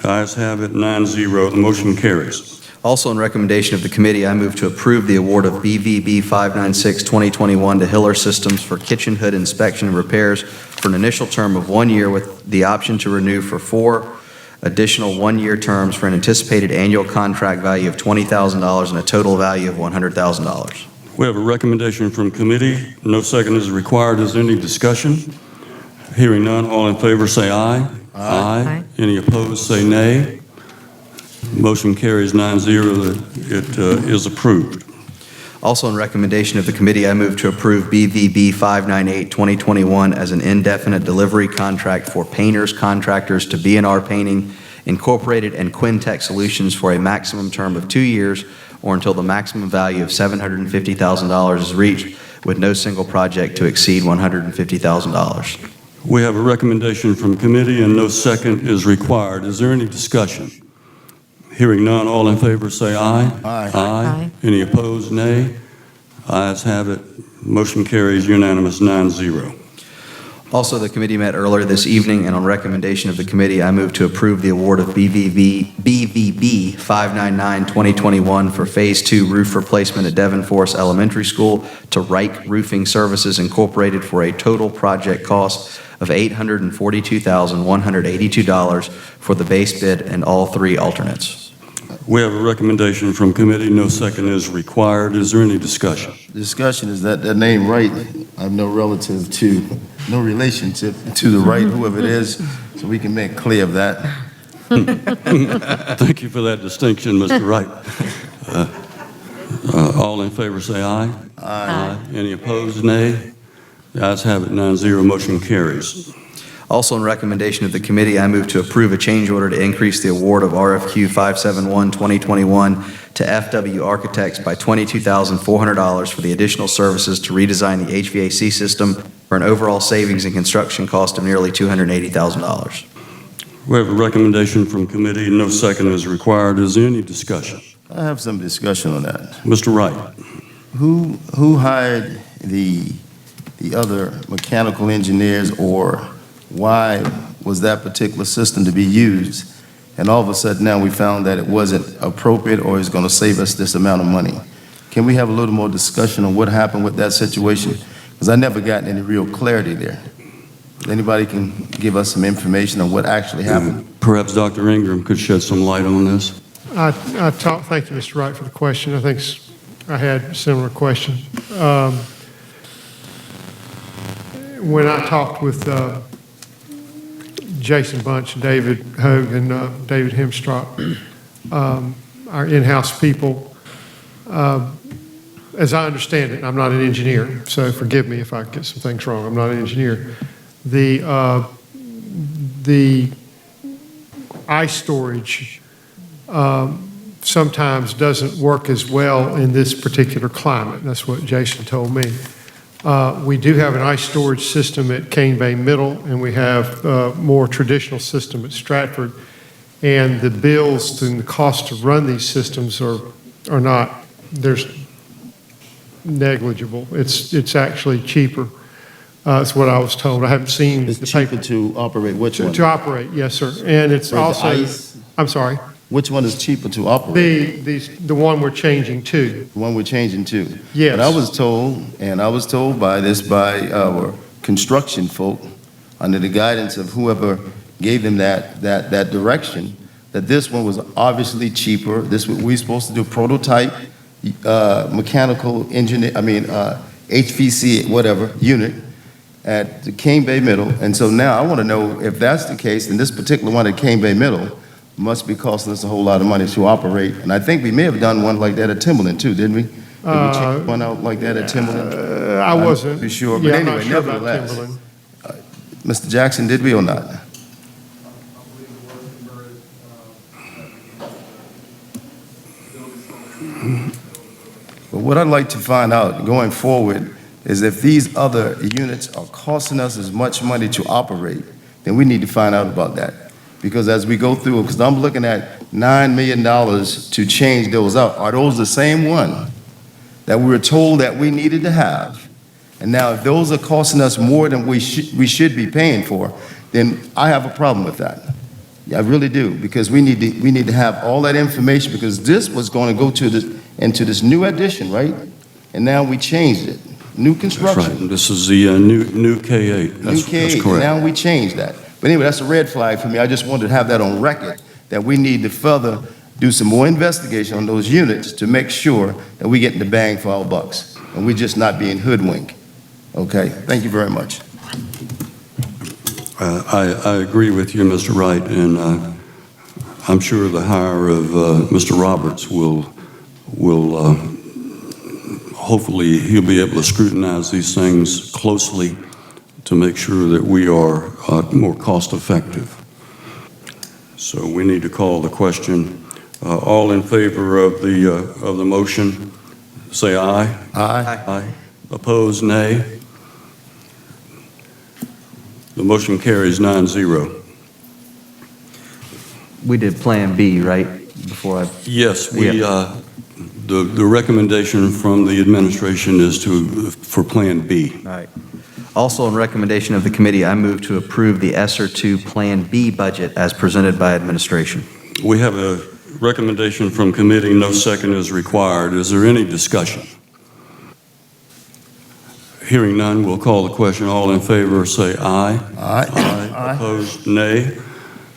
The ayes have it, 9-0. The motion carries. Also, on recommendation of the committee, I move to approve the award of BVB 596-2021 to Hiller Systems for kitchen hood inspection and repairs for an initial term of 1 year with the option to renew for 4 additional 1-year terms for an anticipated annual contract value of $20,000 and a total value of $100,000. We have a recommendation from committee. No second is required. Is there any discussion? Hearing none, all in favor say aye. Aye. Any opposed say nay. Motion carries 9-0. It is approved. Also, on recommendation of the committee, I move to approve BVB 598-2021 as an indefinite delivery contract for painters contractors to B&R Painting Incorporated and Quintech Solutions for a maximum term of 2 years or until the maximum value of $750,000 is reached, with no single project to exceed $150,000. We have a recommendation from committee and no second is required. Is there any discussion? Hearing none, all in favor say aye. Aye. Aye. Any opposed, nay. Ayes have it. Motion carries unanimous 9-0. Also, the committee met earlier this evening, and on recommendation of the committee, I move to approve the award of BVB 599-2021 for Phase 2 roof replacement at Devon Forest Elementary School to Reich Roofing Services Incorporated for a total project cost of $842,182 for the base bid and all 3 alternates. We have a recommendation from committee. No second is required. Is there any discussion? Discussion is that name Wright, I have no relationship to the Wright, whoever it is, so we can make clear of that. Thank you for that distinction, Mr. Wright. All in favor say aye. Aye. Any opposed, nay. The ayes have it, 9-0. Motion carries. Also, on recommendation of the committee, I move to approve a change order to increase the award of RFQ 571-2021 to FW Architects by $22,400 for the additional services to redesign the HVAC system for an overall savings in construction cost of nearly $280,000. We have a recommendation from committee. No second is required. Is there any discussion? I have some discussion on that. Mr. Wright. Who hired the other mechanical engineers, or why was that particular system to be used? And all of a sudden now we found that it wasn't appropriate or is going to save us this amount of money. Can we have a little more discussion on what happened with that situation? Because I never got any real clarity there. Anybody can give us some information on what actually happened? Perhaps Dr. Ingram could shed some light on this. Thank you, Mr. Wright, for the question. I think I had a similar question. When I talked with Jason Bunch, David Hogue, and David Hemstrop, our in-house people, as I understand it, I'm not an engineer, so forgive me if I get some things wrong. I'm not an engineer. The ice storage sometimes doesn't work as well in this particular climate. That's what Jason told me. We do have an ice storage system at Cane Bay Middle, and we have a more traditional system at Stratford. And the bills and the cost to run these systems are not, there's negligible. It's actually cheaper. That's what I was told. I haven't seen It's the cheaper paper. to operate which one? To operate, yes, sir. And it's Or the also, ice? I'm sorry, Which one is cheaper to operate? the one we're changing to. The one we're changing to? Yes. But I was told by our construction folk, under the guidance of whoever gave them that direction, that this one was obviously cheaper. We're supposed to do prototype mechanical engineer, HVC, whatever, unit at the Cane Bay Middle. And so now I want to know if that's the case, then this particular one at Cane Bay Middle must be costing us a whole lot of money to operate. And I think we may have done one like that at Timberland too, didn't we? Did we check one out like that at Timberland? I wasn't. I'm not sure, but Yeah, I'm not anyway, sure about nevertheless. Timberland. Mr. Jackson, did we or not? But what I'd like to find out going forward is if these other units are costing us as much money to operate, then we need to find out about that. Because as we go through, because I'm looking at $9 million to change those out, are those the same one that we were told that we needed to have? And now if those are costing us more than we should be paying for, then I have a problem with that. Yeah, I really do, because we need to have all that information, because this was going to go into this new addition, right? And now we changed it. New That's construction. right. This is the new K-8. New K, That's correct. now we changed that. But anyway, that's a red flag for me. I just wanted to have that on record, that we need to further do some more investigation on those units to make sure that we're getting the bang for our bucks, and we're just not being hoodwinked. Okay, thank you very much. I agree with you, Mr. Wright, and I'm sure the hire of Mr. Roberts will hopefully he'll be able to scrutinize these things closely to make sure that we are more cost effective. So we need to call the question. All in favor of the motion, say aye. Aye. Aye. Opposed, nay. The motion carries 9-0. We did Plan B, right? Yes, Yeah. the recommendation from the administration is for Plan B. All right. Also, on recommendation of the committee, I move to approve the ESSER 2 Plan B budget as presented by administration. We have a recommendation from committee, no second is required. Is there any discussion? Hearing none, we'll call the question. All in favor, say aye. Aye. Aye. Opposed, nay.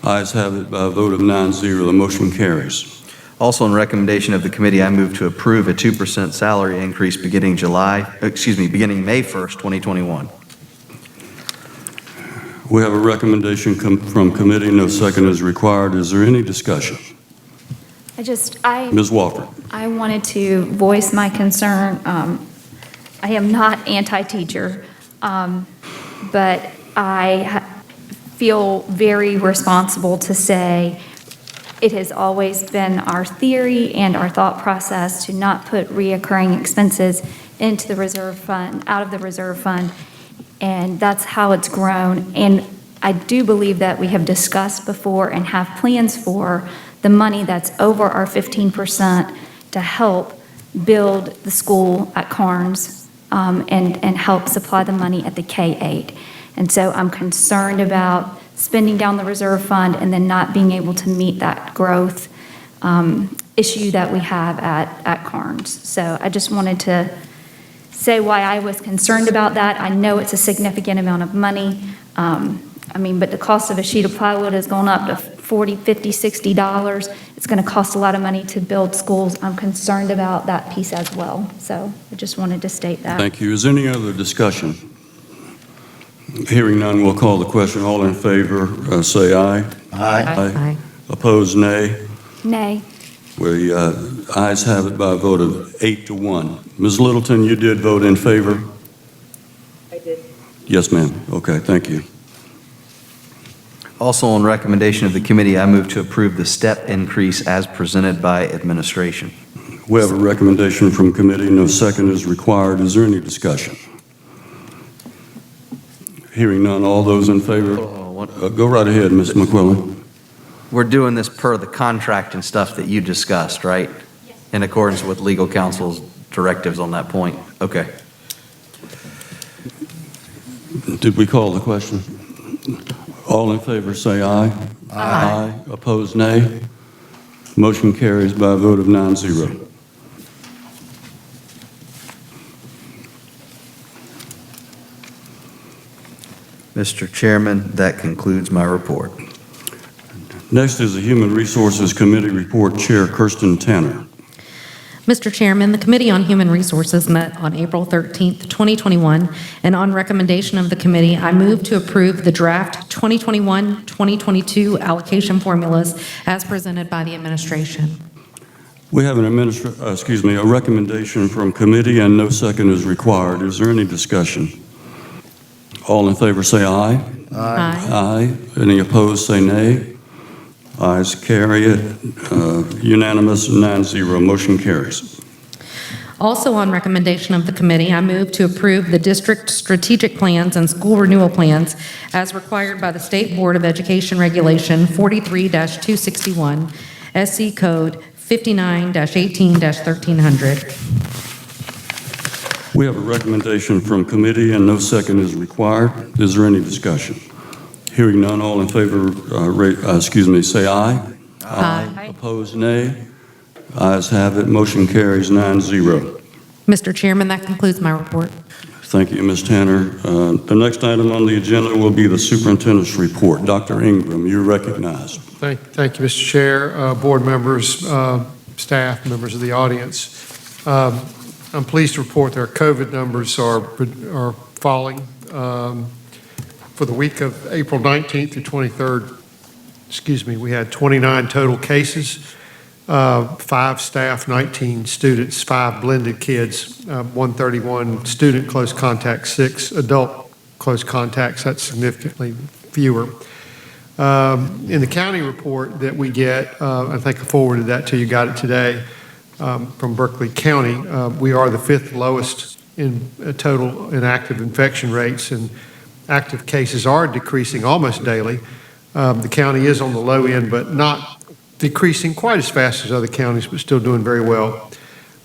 Ayes have it by a vote of 9-0. The motion carries. Also, on recommendation of the committee, I move to approve a 2% salary increase beginning May 1st, 2021. We have a recommendation from committee, no second is required. Is there any discussion? Ms. Walker. I wanted to voice my concern. I am not anti-teacher, but I feel very responsible to say it has always been our theory and our thought process to not put reoccurring expenses into the reserve fund, out of the reserve fund, and that's how it's grown. And I do believe that we have discussed before and have plans for the money that's over our 15% to help build the school at Carnes and help supply the money at the K-8. And so I'm concerned about spending down the reserve fund and then not being able to meet that growth issue that we have at Carnes. So I just wanted to say why I was concerned about that. I know it's a significant amount of money, But the cost of a sheet of plywood has gone up to $40, $50, $60. It's going to cost a lot of money to build schools. I'm concerned about that piece as well. So I just wanted to state that. Thank you. Is there any other discussion? Hearing none, we'll call the question. All in favor, say aye. Aye. Opposed, nay. Nay. We, ayes have it by a vote of 8-1. Ms. Littleton, you did vote in favor? I did. Yes, ma'am. Okay, thank you. Also, on recommendation of the committee, I move to approve the step increase as presented by administration. We have a recommendation from committee. No second is required. Is there any discussion? Hearing none, all those in favor? Go right ahead, Ms. McQuillan. We're doing this per the contract and stuff that you discussed, right? Yes. In accordance with legal counsel's directives on that point? Okay. Did we call the question? All in favor, say aye. Aye. Opposed, nay. Motion carries by a vote of 9-0. Mr. Chairman, that concludes my report. Next is the Human Resources Committee report. Chair Kirsten Tanner. Mr. Chairman, the Committee on Human Resources met on April 13th, 2021, and on recommendation of the committee, I move to approve the draft 2021-2022 allocation formulas as presented by the administration. We have a recommendation from committee, and no second is required. Is there any discussion? All in favor say aye. Aye. Aye. Any opposed say nay. Ayes carry it. Unanimous, 9-0. Motion carries. Also on recommendation of the committee, I move to approve the district strategic plans and school renewal plans as required by the State Board of Education Regulation 43-261, SC Code 59-18-1300. We have a recommendation from committee, and no second is required. Is there any discussion? Hearing none, all in favor, say aye. Aye. Opposed, nay. Ayes have it. Motion carries 9-0. Mr. Chairman, that concludes my report. Thank you, Ms. Tanner. The next item on the agenda will be the superintendent's report. Dr. Ingram, you're recognized. Thank you, Mr. Chair, board members, staff, members of the audience. I'm pleased to report that our COVID numbers are falling. For the week of April 19th through 23rd, we had 29 total cases, 5 staff, 19 students, 5 blended kids, 131 student close contacts, 6 adult close contacts. That's significantly fewer. In the county report that we get, I think I forwarded that to you, got it today, from Berkeley County, we are the 5th lowest in total inactive infection rates, and active cases are decreasing almost daily. The county is on the low end, but not decreasing quite as fast as other counties, but still doing very well.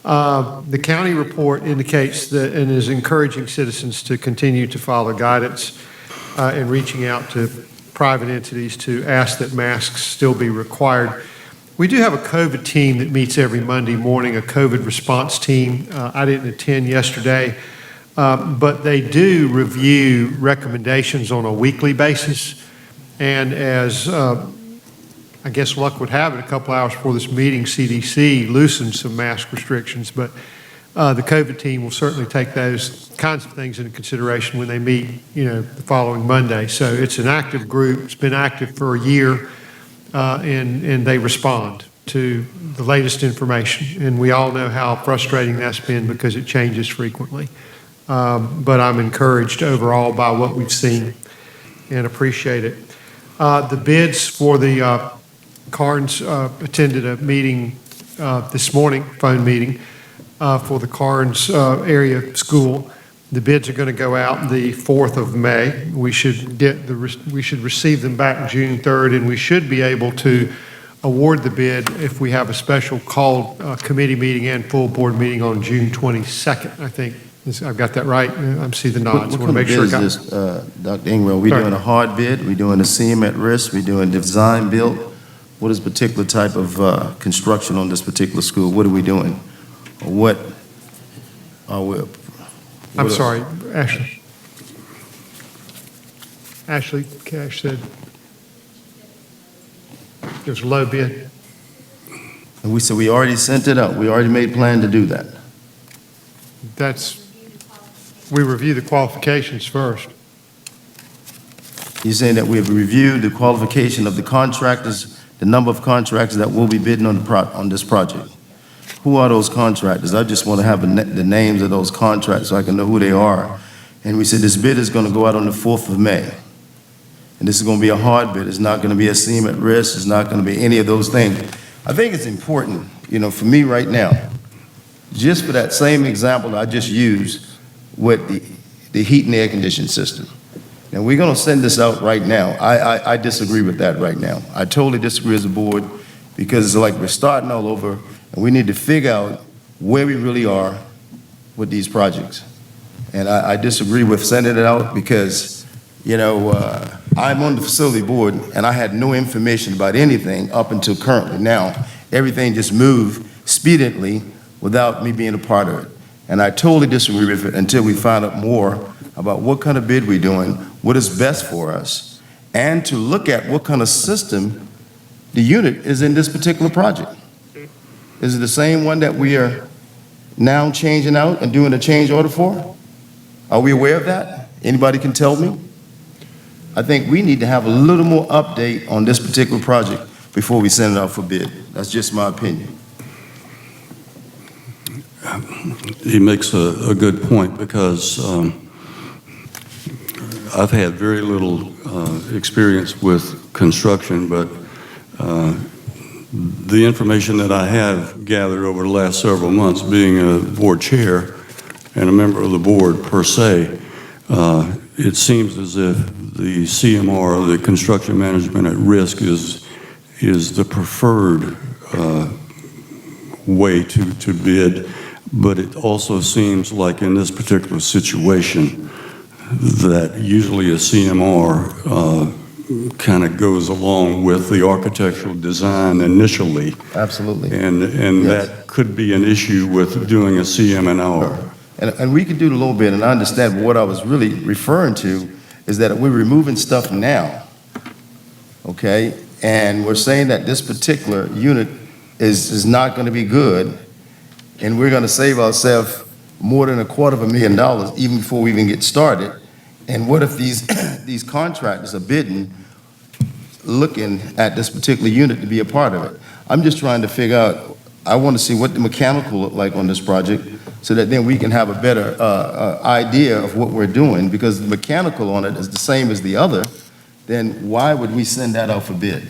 The county report indicates that and is encouraging citizens to continue to follow guidance and reaching out to private entities to ask that masks still be required. We do have a COVID team that meets every Monday morning, a COVID response team. I didn't attend yesterday. But they do review recommendations on a weekly basis. And as I guess luck would have it, a couple hours before this meeting, CDC loosened some mask restrictions. But the COVID team will certainly take those kinds of things into consideration when they meet, the following Monday. So it's an active group. It's been active for a year, and they respond to the latest information. And we all know how frustrating that's been because it changes frequently. But I'm encouraged overall by what we've seen and appreciate it. The bids for the Carnes attended a meeting this morning, phone meeting, for the Carnes area school. The bids are going to go out the 4th of May. We should receive them back June 3rd, and we should be able to award the bid if we have a special called committee meeting and full board meeting on June 22nd, I think. I've got that right. I see the nods. What kind of bid is this, Dr. Ingram? Are we doing a hard bid? Are we doing a seam at risk? Are we doing design build? What is particular type of construction on this particular school? What are we doing? What are we? I'm sorry, Ashley. Ashley Cash said it was a low bid. And we said we already sent it out. We already made plan to do that. We review the qualifications first. You're saying that we have reviewed the qualification of the contractors, the number of contractors that will be bidding on this project. Who are those contractors? I just want to have the names of those contractors so I can know who they are. And we said this bid is going to go out on the 4th of May. And this is going to be a hard bid. It's not going to be a seam at risk. It's not going to be any of those things. I think it's important, for me right now, just for that same example I just used with the heat and air conditioning system. And we're going to send this out right now. I disagree with that right now. I totally disagree as a board because it's like we're starting all over and we need to figure out where we really are with these projects. And I disagree with sending it out because, I'm on the facility board and I had no information about anything up until currently. Now, everything just moved speedily without me being a part of it. And I totally disagree with it until we find out more about what kind of bid we're doing, what is best for us, and to look at what kind of system the unit is in this particular project. Is it the same one that we are now changing out and doing a change order for? Are we aware of that? Anybody can tell me? I think we need to have a little more update on this particular project before we send it out for bid. That's just my opinion. He makes a good point because I've had very little experience with construction, but the information that I have gathered over the last several months, being a board chair and a member of the board per se, it seems as if the CMR, the construction management at risk, is the preferred way to bid. But it also seems like in this particular situation that usually a CMR kind of goes along with the architectural design initially. Absolutely. And Yes. that could be an issue with doing a CM&R. And we could do it a little bit, and I understand, but what I was really referring to is that we're removing stuff now, okay? And we're saying that this particular unit is not going to be good, and we're going to save ourselves more than $250,000 even before we even get started. And what if these contractors are bidding, looking at this particular unit to be a part of it? I'm just trying to figure out, I want to see what the mechanical look like on this project so that then we can have a better idea of what we're doing, because the mechanical on it is the same as the other. Then why would we send that out for bid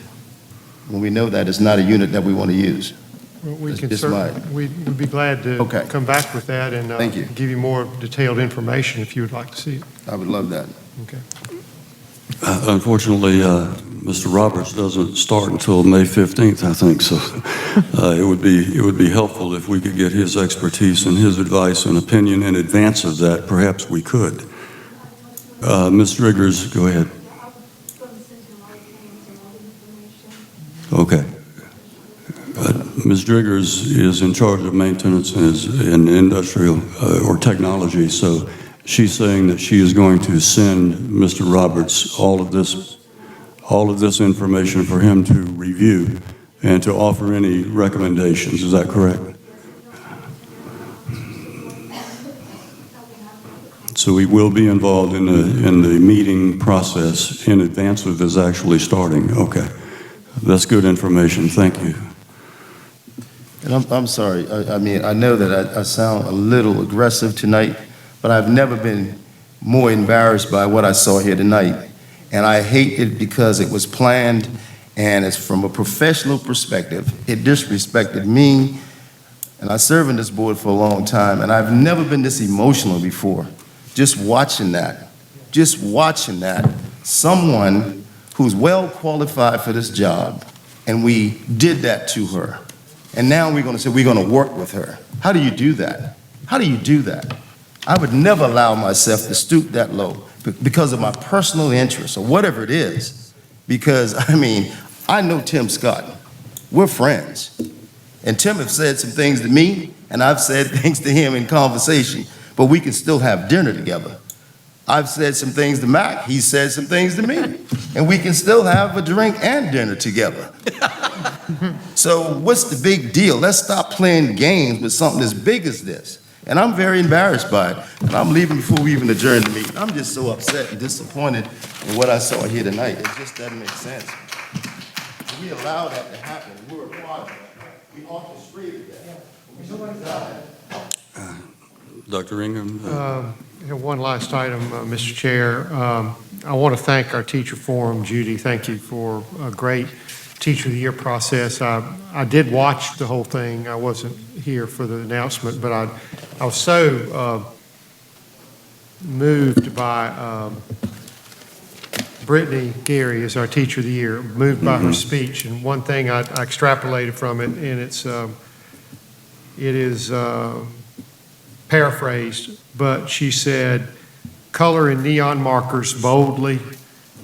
when we know that it's not a unit that we want to use? Well, we That's can just we'd be glad to Okay. come back with that and Thank you. give you more detailed information if you would like to see it. I would love that. Okay. Unfortunately, Mr. Roberts doesn't start until May 15th, I think, so it would be helpful if we could get his expertise and his advice and opinion in advance of that. Perhaps we could. Ms. Driggers, go ahead. Okay. Ms. Driggers is in charge of maintenance and is in industrial or technology, so she's saying that she is going to send Mr. Roberts all of this information for him to review and to offer any recommendations. Is that correct? So he will be involved in the meeting process in advance of his actually starting. Okay. That's good information. Thank you. And I'm sorry, I mean, I know that I sound a little aggressive tonight, but I've never been more embarrassed by what I saw here tonight. And I hate it because it was planned, and it's from a professional perspective. It disrespected me, and I served in this board for a long time, and I've never been this emotional before. Just watching that, someone who's well qualified for this job, and we did that to her. And now we're going to say we're going to work with her. How do you do that? How do you do that? I would never allow myself to stoop that low because of my personal interest or whatever it is. Because, I mean, I know Tim Scott. We're friends. And Tim has said some things to me, and I've said things to him in conversation, but we can still have dinner together. I've said some things to Mac, he said some things to me. And we can still have a drink and dinner together. So what's the big deal? Let's stop playing games with something as big as this. And I'm very embarrassed by it. And I'm leaving before we even adjourn the meeting. I'm just so upset and disappointed in what I saw here tonight. It just doesn't make sense. We allow that to happen. We're a part of that. We orchestrated that. We shouldn't allow that. Dr. Ingram? One last item, Mr. Chair. I want to thank our teacher forum. Judy, thank you for a great Teacher of the Year process. I did watch the whole thing. I wasn't here for the announcement, but I was so moved by Brittany Gary as our Teacher of the Year, moved by her speech. And one thing I extrapolated from it, and it is paraphrased, but she said, color in neon markers boldly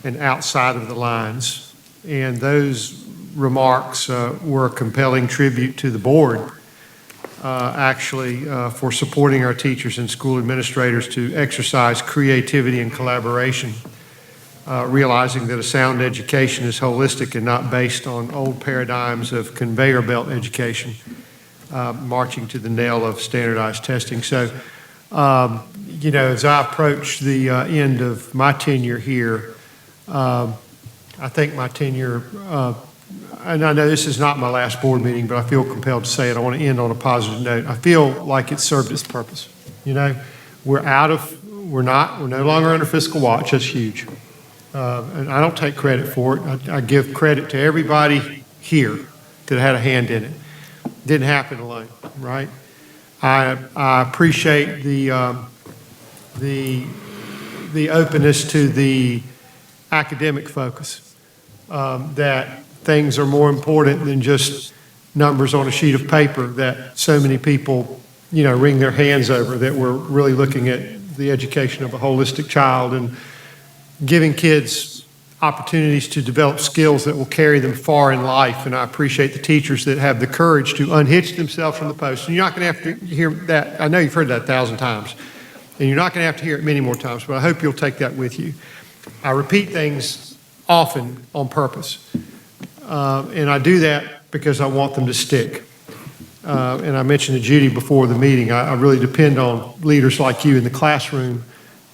and outside of the lines. And those remarks were a compelling tribute to the board, for supporting our teachers and school administrators to exercise creativity and collaboration, realizing that a sound education is holistic and not based on old paradigms of conveyor belt education. Marching to the nail of standardized testing. So, as I approach the end of my tenure here, I think my tenure, and I know this is not my last board meeting, but I feel compelled to say it. I want to end on a positive note. I feel like it served its purpose. We're no longer under fiscal watch. That's huge. And I don't take credit for it. I give credit to everybody here that had a hand in it. Didn't happen alone, right? I appreciate the openness to the academic focus, that things are more important than just numbers on a sheet of paper that so many people, wring their hands over, that we're really looking at the education of a holistic child and giving kids opportunities to develop skills that will carry them far in life. And I appreciate the teachers that have the courage to unhitch themselves from the post. And you're not going to have to hear that. I know you've heard that 1,000 times. And you're not going to have to hear it many more times, but I hope you'll take that with you. I repeat things often on purpose. And I do that because I want them to stick. And I mentioned to Judy before the meeting, I really depend on leaders like you in the classroom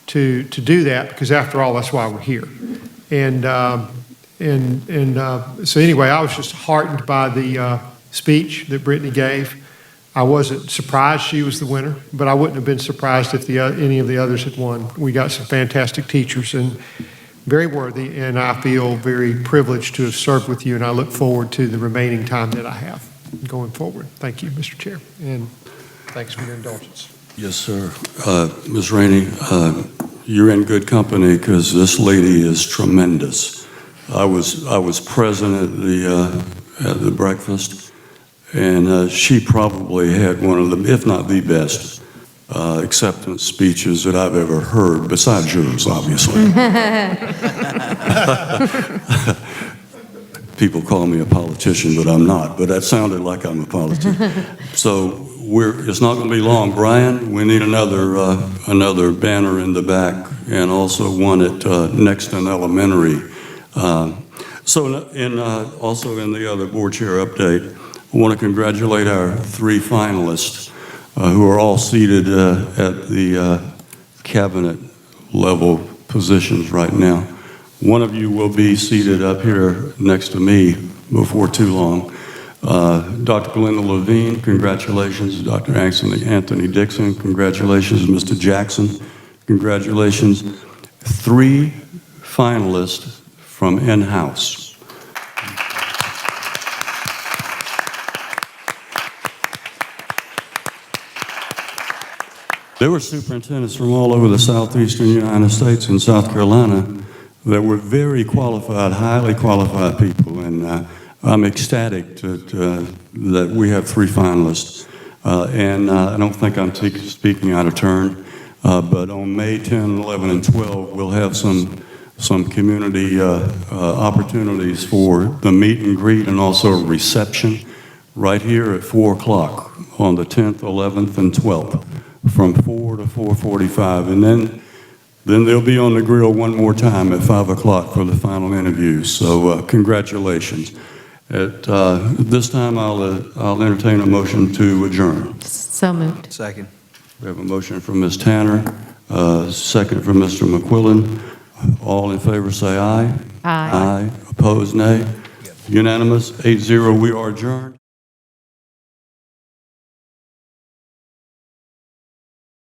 to do that, because after all, that's why we're here. And so anyway, I was just heartened by the speech that Brittany gave. I wasn't surprised she was the winner, but I wouldn't have been surprised if any of the others had won. We got some fantastic teachers and very worthy, and I feel very privileged to have served with you, and I look forward to the remaining time that I have going forward. Thank you, Mr. Chair, and thanks for your indulgence. Yes, sir. Ms. Rainey, you're in good company because this lady is tremendous. I was present at the breakfast, and she probably had one of the, if not the best, acceptance speeches that I've ever heard, besides yours, obviously. People call me a politician, but I'm not. But that sounded like I'm a politician. So it's not going to be long. Brian, we need another banner in the back, and also one at Nexton Elementary. Also in the other board chair update, I want to congratulate our 3 finalists who are all seated at the cabinet level positions right now. One of you will be seated up here next to me before too long. Dr. Glenda Levine, congratulations. Dr. Anthony Dixon, congratulations. Mr. Jackson, congratulations. 3 finalists from in-house. There were superintendents from all over the southeastern United States and South Carolina that were very qualified, highly qualified people, and I'm ecstatic that we have 3 finalists. And I don't think I'm speaking out of turn, but on May 10, 11, and 12, we'll have some community opportunities for the meet and greet and also a reception right here at 4 o'clock on the 10th, 11th, and 12th from 4 to 4:45. And then Then they'll be on the grill one more time at 5 o'clock for the final interview. So congratulations. At this time, I'll entertain a motion to adjourn. So moved. Second. We have a motion from Ms. Tanner, second from Mr. McQuillan. All in favor say aye. Aye. Opposed, nay. Unanimous, 8-0. We are adjourned.